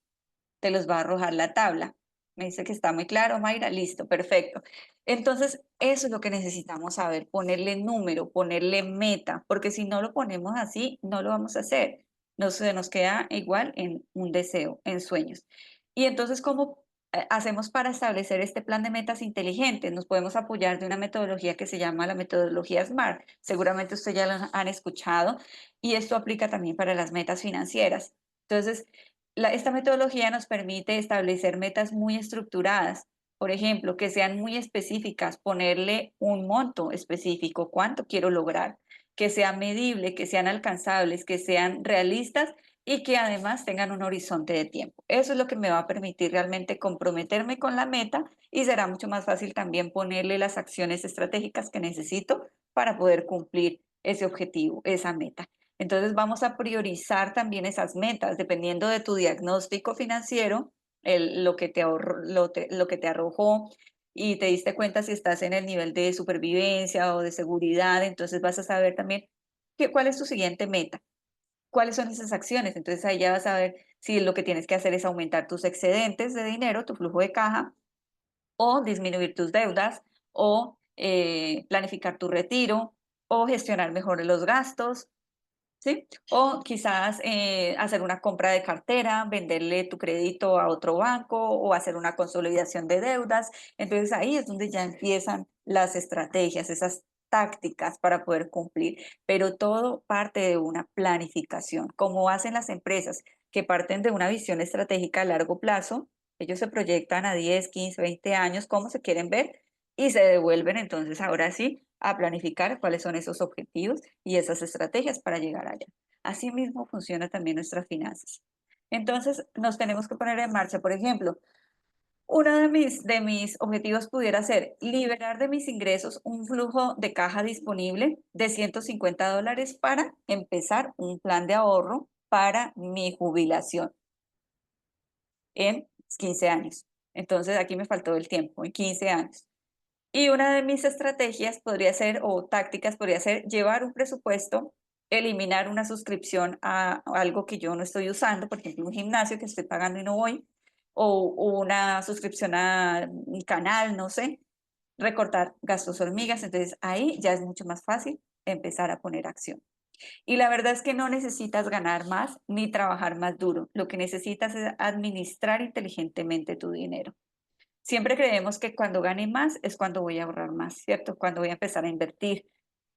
te los va a arrojar la tabla. Me dice que está muy claro, Mayra, listo, perfecto. Entonces, eso es lo que necesitamos saber, ponerle número, ponerle meta, porque si no lo ponemos así, no lo vamos a hacer. Se nos queda igual en un deseo, en sueños. Y entonces, ¿cómo hacemos para establecer este plan de metas inteligentes? Nos podemos apoyar de una metodología que se llama la metodología SMART. Seguramente ustedes ya la han escuchado y esto aplica también para las metas financieras. Entonces, esta metodología nos permite establecer metas muy estructuradas, por ejemplo, que sean muy específicas, ponerle un monto específico, cuánto quiero lograr, que sea medible, que sean alcanzables, que sean realistas y que además tengan un horizonte de tiempo. Eso es lo que me va a permitir realmente comprometerme con la meta y será mucho más fácil también ponerle las acciones estratégicas que necesito para poder cumplir ese objetivo, esa meta. Entonces vamos a priorizar también esas metas, dependiendo de tu diagnóstico financiero, lo que te arrojó y te diste cuenta si estás en el nivel de supervivencia o de seguridad, entonces vas a saber también cuál es tu siguiente meta, cuáles son esas acciones. Entonces ahí ya vas a ver si lo que tienes que hacer es aumentar tus excedentes de dinero, tu flujo de caja, o disminuir tus deudas, o planificar tu retiro, o gestionar mejor los gastos, ¿sí? O quizás hacer una compra de cartera, venderle tu crédito a otro banco o hacer una consolidación de deudas. Entonces ahí es donde ya empiezan las estrategias, esas tácticas para poder cumplir, pero todo parte de una planificación, como hacen las empresas que parten de una visión estratégica a largo plazo. Ellos se proyectan a 10, 15, 20 años, cómo se quieren ver y se devuelven entonces ahora sí a planificar cuáles son esos objetivos y esas estrategias para llegar allá. Asimismo funciona también nuestras finanzas. Entonces nos tenemos que poner en marcha, por ejemplo, uno de mis objetivos pudiera ser liberar de mis ingresos un flujo de caja disponible de $150 para empezar un plan de ahorro para mi jubilación en 15 años. Entonces aquí me faltó el tiempo, en 15 años. Y una de mis estrategias podría ser, o tácticas podría ser, llevar un presupuesto, eliminar una suscripción a algo que yo no estoy usando, por ejemplo, un gimnasio que estoy pagando y no voy, o una suscripción a un canal, no sé, recortar gastos hormigas. Entonces ahí ya es mucho más fácil empezar a poner acción. Y la verdad es que no necesitas ganar más ni trabajar más duro. Lo que necesitas es administrar inteligentemente tu dinero. Siempre creemos que cuando gane más es cuando voy a ahorrar más, ¿cierto? Cuando voy a empezar a invertir,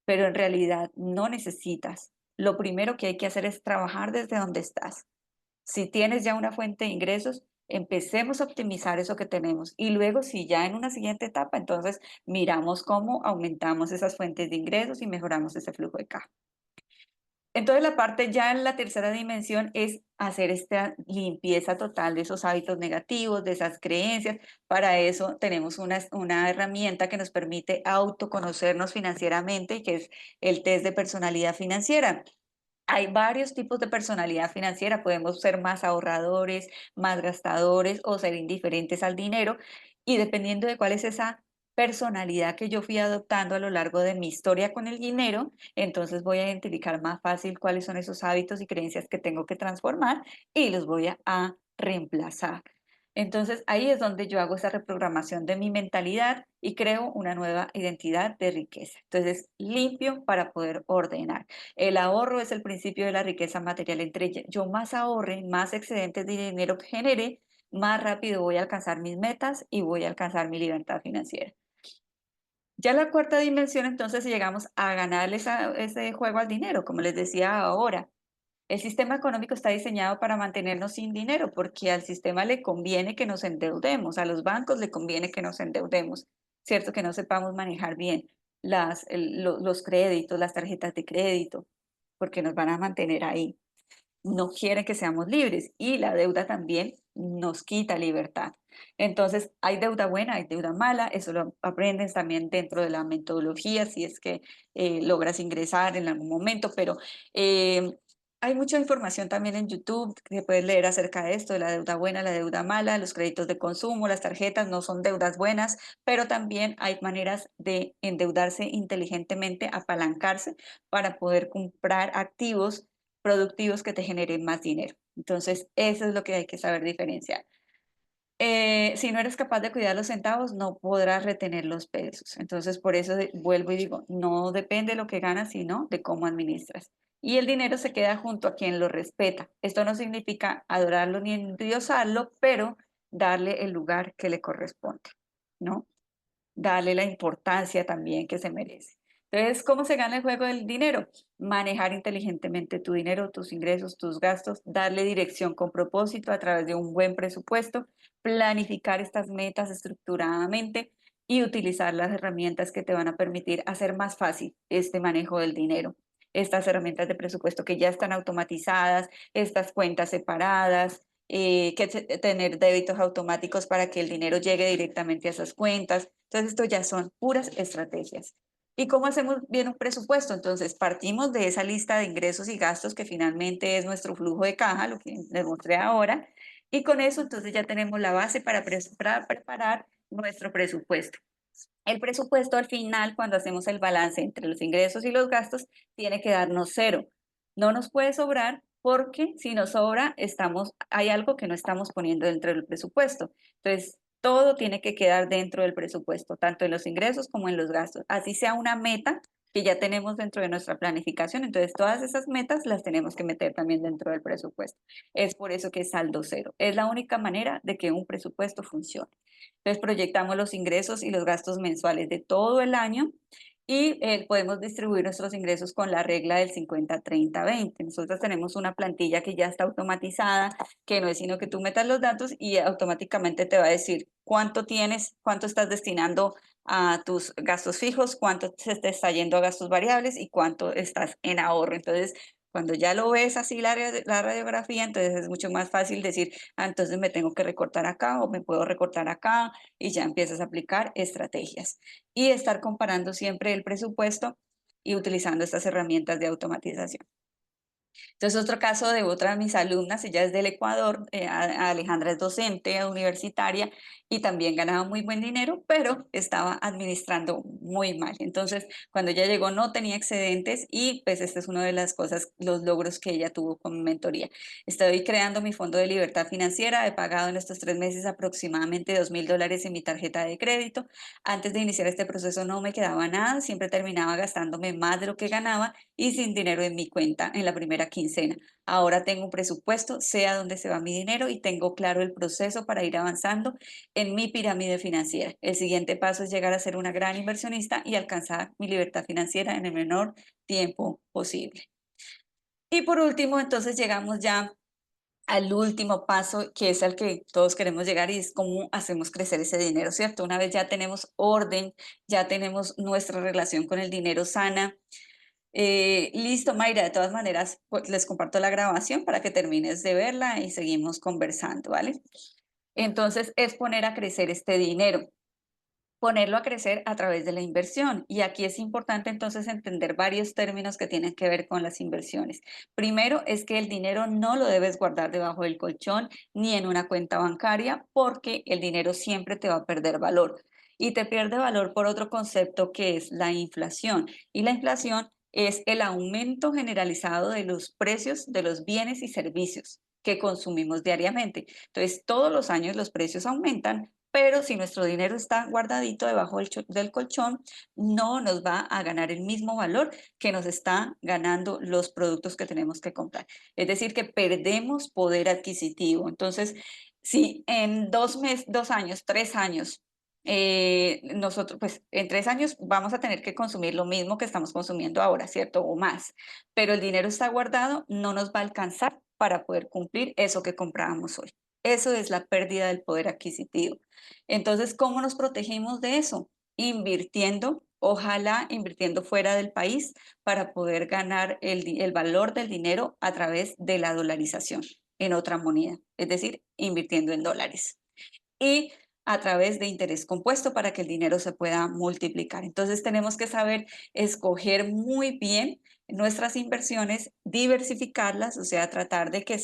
pero en realidad no necesitas. Lo primero que hay que hacer es trabajar desde donde estás. Si tienes ya una fuente de ingresos, empecemos a optimizar eso que tenemos y luego si ya en una siguiente etapa, entonces miramos cómo aumentamos esas fuentes de ingresos y mejoramos ese flujo de caja. Entonces, la parte ya en la tercera dimensión es hacer esta limpieza total de esos hábitos negativos, de esas creencias. Para eso tenemos una herramienta que nos permite autoconocernos financieramente y que es el test de personalidad financiera. Hay varios tipos de personalidad financiera. Podemos ser más ahorradores, más gastadores o ser indiferentes al dinero. Y dependiendo de cuál es esa personalidad que yo fui adoptando a lo largo de mi historia con el dinero, entonces voy a identificar más fácil cuáles son esos hábitos y creencias que tengo que transformar y los voy a reemplazar. Entonces ahí es donde yo hago esa reprogramación de mi mentalidad y creo una nueva identidad de riqueza. Entonces limpio para poder ordenar. El ahorro es el principio de la riqueza material. Entre yo más ahorre, más excedentes de dinero genere, más rápido voy a alcanzar mis metas y voy a alcanzar mi libertad financiera. Ya la cuarta dimensión, entonces llegamos a ganarle ese juego al dinero, como les decía ahora. El sistema económico está diseñado para mantenernos sin dinero, porque al sistema le conviene que nos endeudemos, a los bancos le conviene que nos endeudemos, ¿cierto? Que no sepamos manejar bien los créditos, las tarjetas de crédito, porque nos van a mantener ahí. No quieren que seamos libres y la deuda también nos quita libertad. Entonces, hay deuda buena, hay deuda mala, eso lo aprendes también dentro de la metodología, si es que logras ingresar en algún momento, pero eh, hay mucha información también en YouTube que puedes leer acerca de esto, de la deuda buena, la deuda mala, los créditos de consumo, las tarjetas no son deudas buenas, pero también hay maneras de endeudarse inteligentemente, apalancarse para poder comprar activos productivos que te generen más dinero. Entonces, eso es lo que hay que saber diferenciar. Si no eres capaz de cuidar los centavos, no podrás retener los pesos. Entonces, por eso vuelvo y digo, no depende de lo que ganas, sino de cómo administras. Y el dinero se queda junto a quien lo respeta. Esto no significa adorarlo ni endiosarlo, pero darle el lugar que le corresponde, ¿no? Darle la importancia también que se merece. Entonces, ¿cómo se gana el juego del dinero? Manejar inteligentemente tu dinero, tus ingresos, tus gastos, darle dirección con propósito a través de un buen presupuesto, planificar estas metas estructuradamente y utilizar las herramientas que te van a permitir hacer más fácil este manejo del dinero. Estas herramientas de presupuesto que ya están automatizadas, estas cuentas separadas, tener débitos automáticos para que el dinero llegue directamente a esas cuentas. Entonces, esto ya son puras estrategias. ¿Y cómo hacemos bien un presupuesto? Entonces, partimos de esa lista de ingresos y gastos que finalmente es nuestro flujo de caja, lo que les mostré ahora, y con eso entonces ya tenemos la base para preparar nuestro presupuesto. El presupuesto al final, cuando hacemos el balance entre los ingresos y los gastos, tiene que darnos cero. No nos puede sobrar porque si nos sobra, hay algo que no estamos poniendo dentro del presupuesto. Entonces, todo tiene que quedar dentro del presupuesto, tanto en los ingresos como en los gastos. Así sea una meta que ya tenemos dentro de nuestra planificación. Entonces, todas esas metas las tenemos que meter también dentro del presupuesto. Es por eso que es saldo cero. Es la única manera de que un presupuesto funcione. Entonces proyectamos los ingresos y los gastos mensuales de todo el año y podemos distribuir nuestros ingresos con la regla del 50-30-20. Nosotros tenemos una plantilla que ya está automatizada, que no es sino que tú metas los datos y automáticamente te va a decir cuánto tienes, cuánto estás destinando a tus gastos fijos, cuánto se te está yendo a gastos variables y cuánto estás en ahorro. Entonces, cuando ya lo ves así la radiografía, entonces es mucho más fácil decir, ah, entonces me tengo que recortar acá o me puedo recortar acá y ya empiezas a aplicar estrategias y estar comparando siempre el presupuesto y utilizando estas herramientas de automatización. Entonces, otro caso de otra de mis alumnas, ella es del Ecuador, Alejandra es docente universitaria y también ganaba muy buen dinero, pero estaba administrando muy mal. Entonces, cuando ella llegó no tenía excedentes y pues este es una de las cosas, los logros que ella tuvo con mi mentoría. Estoy creando mi fondo de libertad financiera, he pagado en estos 3 meses aproximadamente $2.000 en mi tarjeta de crédito. Antes de iniciar este proceso no me quedaba nada, siempre terminaba gastándome más de lo que ganaba y sin dinero en mi cuenta en la primera quincena. Ahora tengo un presupuesto, sé a dónde se va mi dinero y tengo claro el proceso para ir avanzando en mi pirámide financiera. El siguiente paso es llegar a ser una gran inversionista y alcanzar mi libertad financiera en el menor tiempo posible. Y por último, entonces llegamos ya al último paso, que es al que todos queremos llegar, y es cómo hacemos crecer ese dinero, ¿cierto? Una vez ya tenemos orden, ya tenemos nuestra relación con el dinero sana. Listo, Mayra, de todas maneras, pues, les comparto la grabación para que termines de verla y seguimos conversando, ¿vale? Entonces, es poner a crecer este dinero, ponerlo a crecer a través de la inversión. Y aquí es importante entonces entender varios términos que tienen que ver con las inversiones. Primero es que el dinero no lo debes guardar debajo del colchón ni en una cuenta bancaria porque el dinero siempre te va a perder valor. Y te pierde valor por otro concepto que es la inflación. Y la inflación es el aumento generalizado de los precios de los bienes y servicios que consumimos diariamente. Entonces, todos los años los precios aumentan, pero si nuestro dinero está guardadito debajo del colchón, no nos va a ganar el mismo valor que nos está ganando los productos que tenemos que comprar. Es decir, que perdemos poder adquisitivo. Entonces, si en 2 meses, 2 años, 3 años, nosotros, pues en 3 años vamos a tener que consumir lo mismo que estamos consumiendo ahora, ¿cierto? O más. Pero el dinero está guardado, no nos va a alcanzar para poder cumplir eso que comprábamos hoy. Eso es la pérdida del poder adquisitivo. Entonces, ¿cómo nos protegemos de eso? Invirtiendo, ojalá invirtiendo fuera del país para poder ganar el valor del dinero a través de la dolarización en otra moneda, es decir, invirtiendo en dólares. Y a través de interés compuesto para que el dinero se pueda multiplicar. Entonces tenemos que saber escoger muy bien nuestras inversiones, diversificarlas, o sea, tratar de que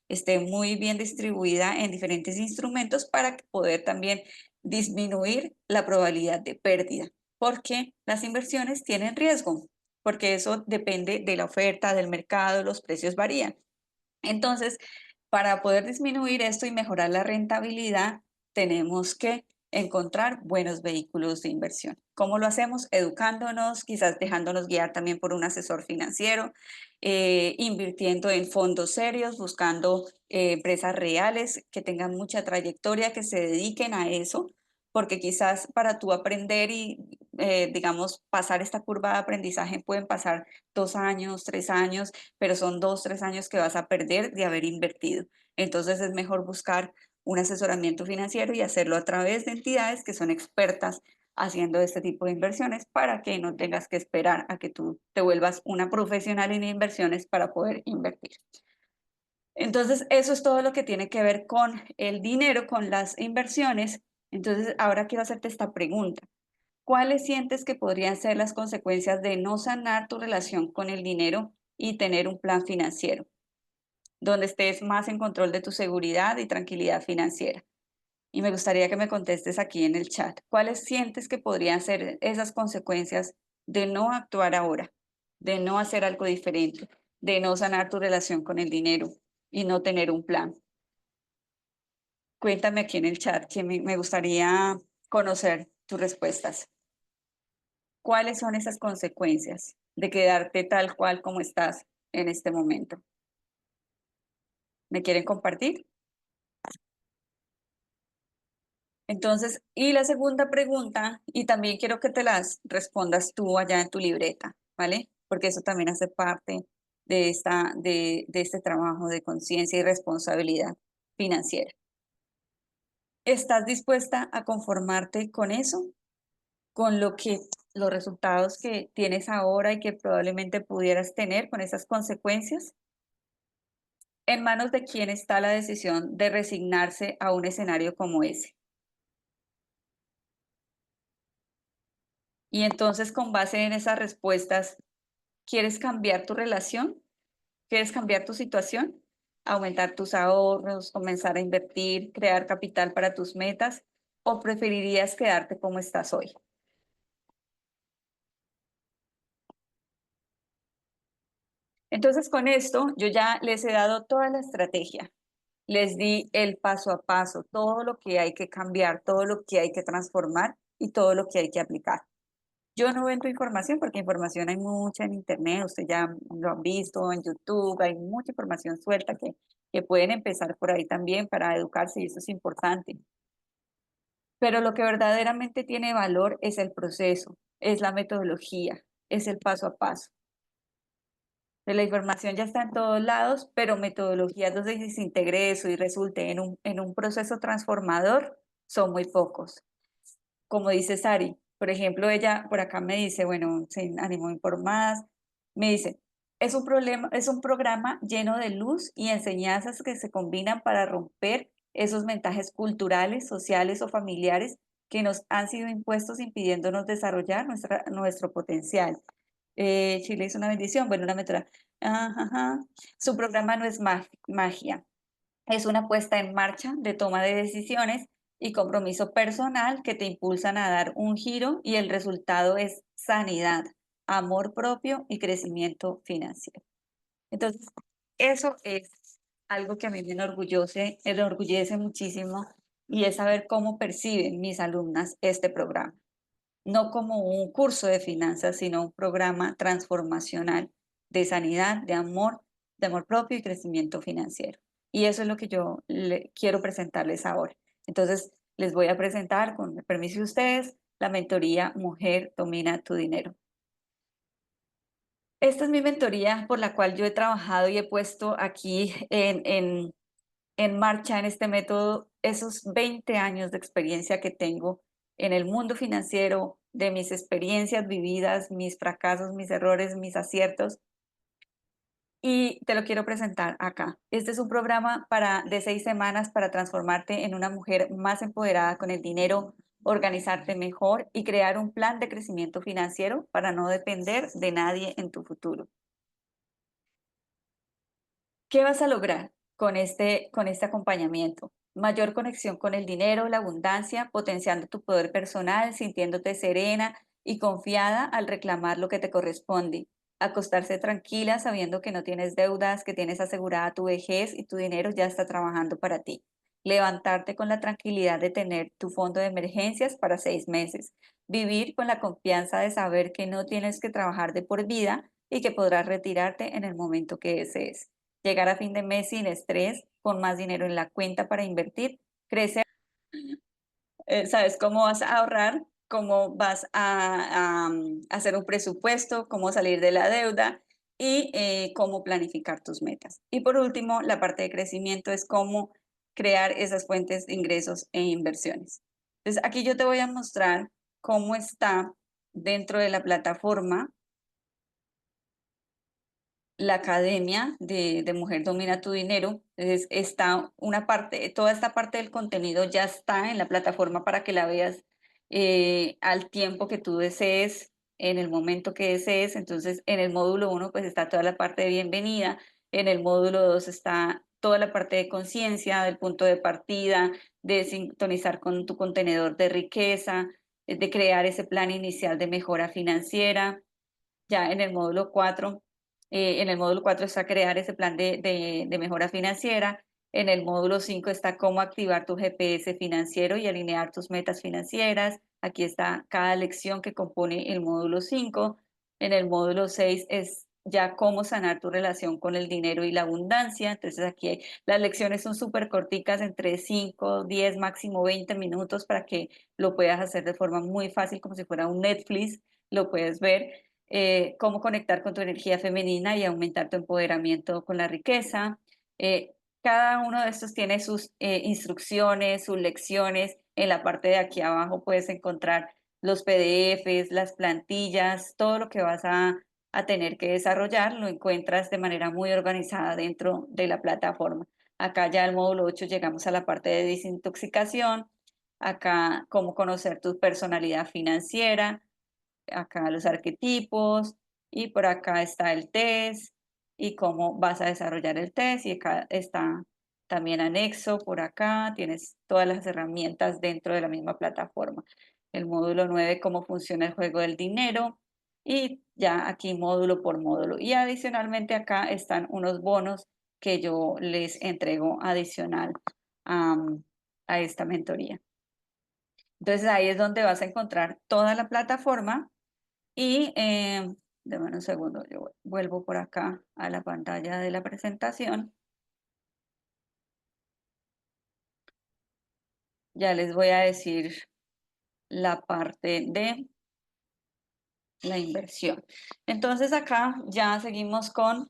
esté muy bien distribuida en diferentes instrumentos para poder también disminuir la probabilidad de pérdida, porque las inversiones tienen riesgo, porque eso depende de la oferta, del mercado, los precios varían. Entonces, para poder disminuir esto y mejorar la rentabilidad, tenemos que encontrar buenos vehículos de inversión. ¿Cómo lo hacemos? Educándonos, quizás dejándonos guiar también por un asesor financiero, invirtiendo en fondos serios, buscando empresas reales que tengan mucha trayectoria, que se dediquen a eso, porque quizás para tú aprender y, digamos, pasar esta curva de aprendizaje pueden pasar 2 años, 3 años, pero son 2, 3 años que vas a perder de haber invertido. Entonces es mejor buscar un asesoramiento financiero y hacerlo a través de entidades que son expertas haciendo este tipo de inversiones para que no tengas que esperar a que tú te vuelvas una profesional en inversiones para poder invertir. Entonces, eso es todo lo que tiene que ver con el dinero, con las inversiones. Entonces, ahora quiero hacerte esta pregunta. ¿Cuáles sientes que podrían ser las consecuencias de no sanar tu relación con el dinero y tener un plan financiero, donde estés más en control de tu seguridad y tranquilidad financiera? Y me gustaría que me contestes aquí en el chat. ¿Cuáles sientes que podrían ser esas consecuencias de no actuar ahora, de no hacer algo diferente, de no sanar tu relación con el dinero y no tener un plan? Cuéntame aquí en el chat, que me gustaría conocer tus respuestas. ¿Cuáles son esas consecuencias de quedarte tal cual como estás en este momento? ¿Me quieren compartir? Entonces, y la segunda pregunta, y también quiero que te las respondas tú allá en tu libreta, ¿vale? Porque eso también hace parte de este trabajo de conciencia y responsabilidad financiera. ¿Estás dispuesta a conformarte con eso? Con los resultados que tienes ahora y que probablemente pudieras tener con esas consecuencias. ¿En manos de quién está la decisión de resignarse a un escenario como ese? Y entonces, con base en esas respuestas, ¿quieres cambiar tu relación? ¿Quieres cambiar tu situación? ¿Aumentar tus ahorros, comenzar a invertir, crear capital para tus metas? ¿O preferirías quedarte como estás hoy? Entonces, con esto, yo ya les he dado toda la estrategia. Les di el paso a paso, todo lo que hay que cambiar, todo lo que hay que transformar y todo lo que hay que aplicar. Yo no vendo información porque información hay mucha en internet, usted ya lo han visto en YouTube, hay mucha información suelta que pueden empezar por ahí también para educarse y eso es importante. Pero lo que verdaderamente tiene valor es el proceso, es la metodología, es el paso a paso. La información ya está en todos lados, pero metodologías donde se integre eso y resulte en un proceso transformador son muy pocos. Como dice Sari, por ejemplo, ella por acá me dice, bueno, se animó por más, me dice, es un programa lleno de luz y enseñanzas que se combinan para romper esos mensajes culturales, sociales o familiares que nos han sido impuestos impidiéndonos desarrollar nuestro potencial. Chile es una bendición, bueno, una metáfora. Ajá. Su programa no es magia, es una puesta en marcha de toma de decisiones y compromiso personal que te impulsan a dar un giro y el resultado es sanidad, amor propio y crecimiento financiero. Entonces, eso es algo que a mí me enorgullece muchísimo y es saber cómo perciben mis alumnas este programa. No como un curso de finanzas, sino un programa transformacional de sanidad, de amor propio y crecimiento financiero. Y eso es lo que yo quiero presentarles ahora. Entonces, les voy a presentar, con el permiso de ustedes, la mentoría Mujer Domina tu Dinero. Esta es mi mentoría por la cual yo he trabajado y he puesto aquí en marcha en este método esos 20 años de experiencia que tengo en el mundo financiero, de mis experiencias vividas, mis fracasos, mis errores, mis aciertos, y te lo quiero presentar acá. Este es un programa de 6 semanas para transformarte en una mujer más empoderada con el dinero, organizarte mejor y crear un plan de crecimiento financiero para no depender de nadie en tu futuro. ¿Qué vas a lograr con este acompañamiento? Mayor conexión con el dinero, la abundancia, potenciando tu poder personal, sintiéndote serena y confiada al reclamar lo que te corresponde. Acostarse tranquila sabiendo que no tienes deudas, que tienes asegurada tu vejez y tu dinero ya está trabajando para ti. Levantarte con la tranquilidad de tener tu fondo de emergencias para 6 meses. Vivir con la confianza de saber que no tienes que trabajar de por vida y que podrás retirarte en el momento que desees. Llegar a fin de mes sin estrés, con más dinero en la cuenta para invertir, crecer, sabes cómo vas a ahorrar, cómo vas a hacer un presupuesto, cómo salir de la deuda y cómo planificar tus metas. Y por último, la parte de crecimiento es cómo crear esas fuentes de ingresos e inversiones. Entonces, aquí yo te voy a mostrar cómo está dentro de la plataforma la academia de Mujer Domina tu Dinero. Entonces, está una parte, toda esta parte del contenido ya está en la plataforma para que la veas al tiempo que tú desees, en el momento que desees. Entonces, en el módulo 1 pues está toda la parte de bienvenida, en el módulo 2 está toda la parte de conciencia, del punto de partida, de sintonizar con tu contenedor de riqueza, de crear ese plan inicial de mejora financiera. Ya en el módulo 4 está crear ese plan de mejora financiera. En el módulo 5 está cómo activar tu GPS financiero y alinear tus metas financieras. Aquí está cada lección que compone el módulo 5. En el módulo 6 es ya cómo sanar tu relación con el dinero y la abundancia. Entonces las lecciones son súper corticas, entre 5, 10, máximo 20 minutos para que lo puedas hacer de forma muy fácil, como si fuera un Netflix, lo puedes ver. Cómo conectar con tu energía femenina y aumentar tu empoderamiento con la riqueza. Eh, Cada uno de estos tiene sus instrucciones, sus lecciones. En la parte de aquí abajo puedes encontrar los PDFs, las plantillas, todo lo que vas a tener que desarrollar, lo encuentras de manera muy organizada dentro de la plataforma. Acá ya al módulo 8 llegamos a la parte de desintoxicación. Acá cómo conocer tu personalidad financiera, acá los arquetipos, y por acá está el test y cómo vas a desarrollar el test, y acá está también anexo. Por acá tienes todas las herramientas dentro de la misma plataforma. El módulo 9, cómo funciona el juego del dinero, y ya aquí módulo por módulo. Y adicionalmente acá están unos bonos que yo les entrego adicional a, a esta mentoría. Entonces ahí es donde vas a encontrar toda la plataforma. Y dame un segundo, yo vuelvo por acá a la pantalla de la presentación. Ya les voy a decir la parte de la inversión. Entonces acá ya seguimos con,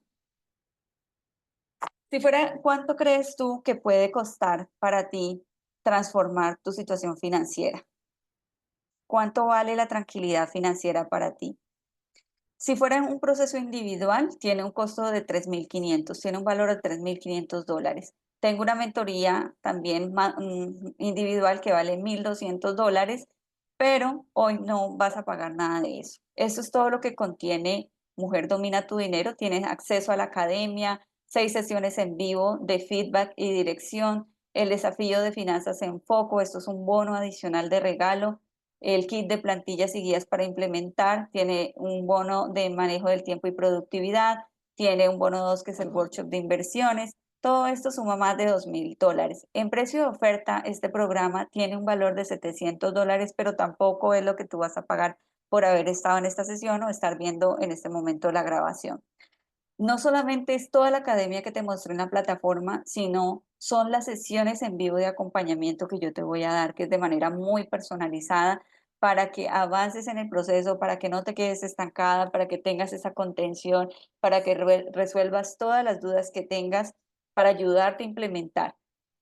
si fuera, ¿cuánto crees tú que puede costar para ti transformar tu situación financiera? ¿Cuánto vale la tranquilidad financiera para ti? Si fuera un proceso individual, tiene un costo de 3.500, tiene un valor de $3.500. Tengo una mentoría también individual que vale $1.200, pero hoy no vas a pagar nada de eso. Eso es todo lo que contiene Mujer Domina tu Dinero. Tienes acceso a la academia, 6 sesiones en vivo de feedback y dirección, el desafío de finanzas en foco. Esto es un bono adicional de regalo, el kit de plantillas y guías para implementar, tiene un bono de manejo del tiempo y productividad, tiene un bono 2 que es el workshop de inversiones. Todo esto suma más de $2.000. En precio de oferta, este programa tiene un valor de $700, pero tampoco es lo que tú vas a pagar por haber estado en esta sesión o estar viendo en este momento la grabación. No solamente es toda la academia que te mostré en la plataforma, sino son las sesiones en vivo de acompañamiento que yo te voy a dar, que es de manera muy personalizada, para que avances en el proceso, para que no te quedes estancada, para que tengas esa contención, para que resuelvas todas las dudas que tengas, para ayudarte a implementar.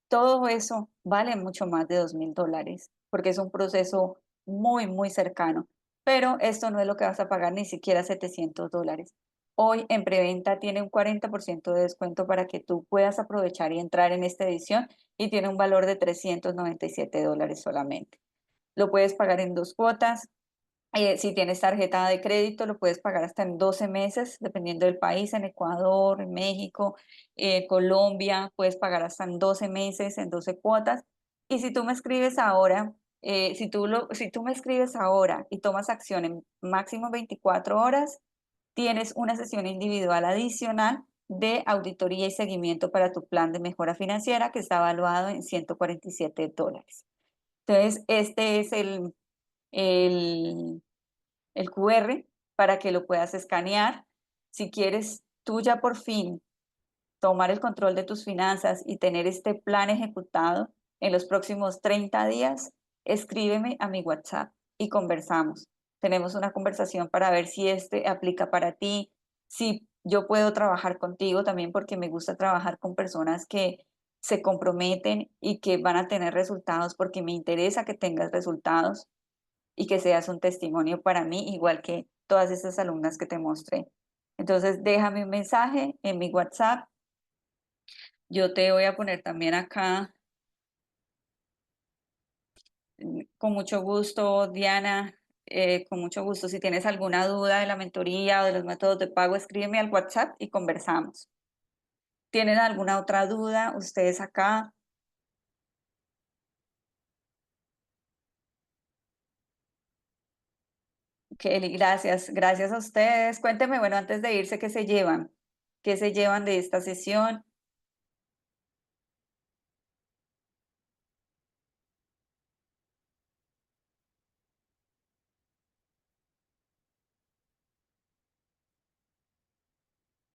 Todo eso vale mucho más de $2.000, porque es un proceso muy, muy cercano. Pero esto no es lo que vas a pagar, ni siquiera $700. Hoy en preventa tiene un 40% de descuento para que tú puedas aprovechar y entrar en esta edición, y tiene un valor de $397 solamente. Lo puedes pagar en 2 cuotas. Si tienes tarjeta de crédito, lo puedes pagar hasta en 12 meses, dependiendo del país. En Ecuador, en México, Colombia, puedes pagar hasta en 12 meses, en 12 cuotas. Y si tú me escribes ahora, si tú me escribes ahora y tomas acción en máximo 24 horas, tienes una sesión individual adicional de auditoría y seguimiento para tu plan de mejora financiera, que está evaluado en $147. Entonces, este es el el QR para que lo puedas escanear. Si quieres tú ya por fin tomar el control de tus finanzas y tener este plan ejecutado en los próximos 30 días, escríbeme a mi WhatsApp y conversamos. Tenemos una conversación para ver si este aplica para ti, si yo puedo trabajar contigo también, porque me gusta trabajar con personas que se comprometen y que van a tener resultados, porque me interesa que tengas resultados y que seas un testimonio para mí, igual que todas esas alumnas que te mostré. Entonces, déjame un mensaje en mi WhatsApp. Yo te voy a poner también acá, con mucho gusto, Diana, con mucho gusto. Si tienes alguna duda de la mentoría o de los métodos de pago, escríbeme al WhatsApp y conversamos. ¿Tienen alguna otra duda ustedes acá? Kelly, gracias, gracias a ustedes. Cuénteme, bueno, antes de irse, ¿qué se llevan? ¿Qué se llevan de esta sesión?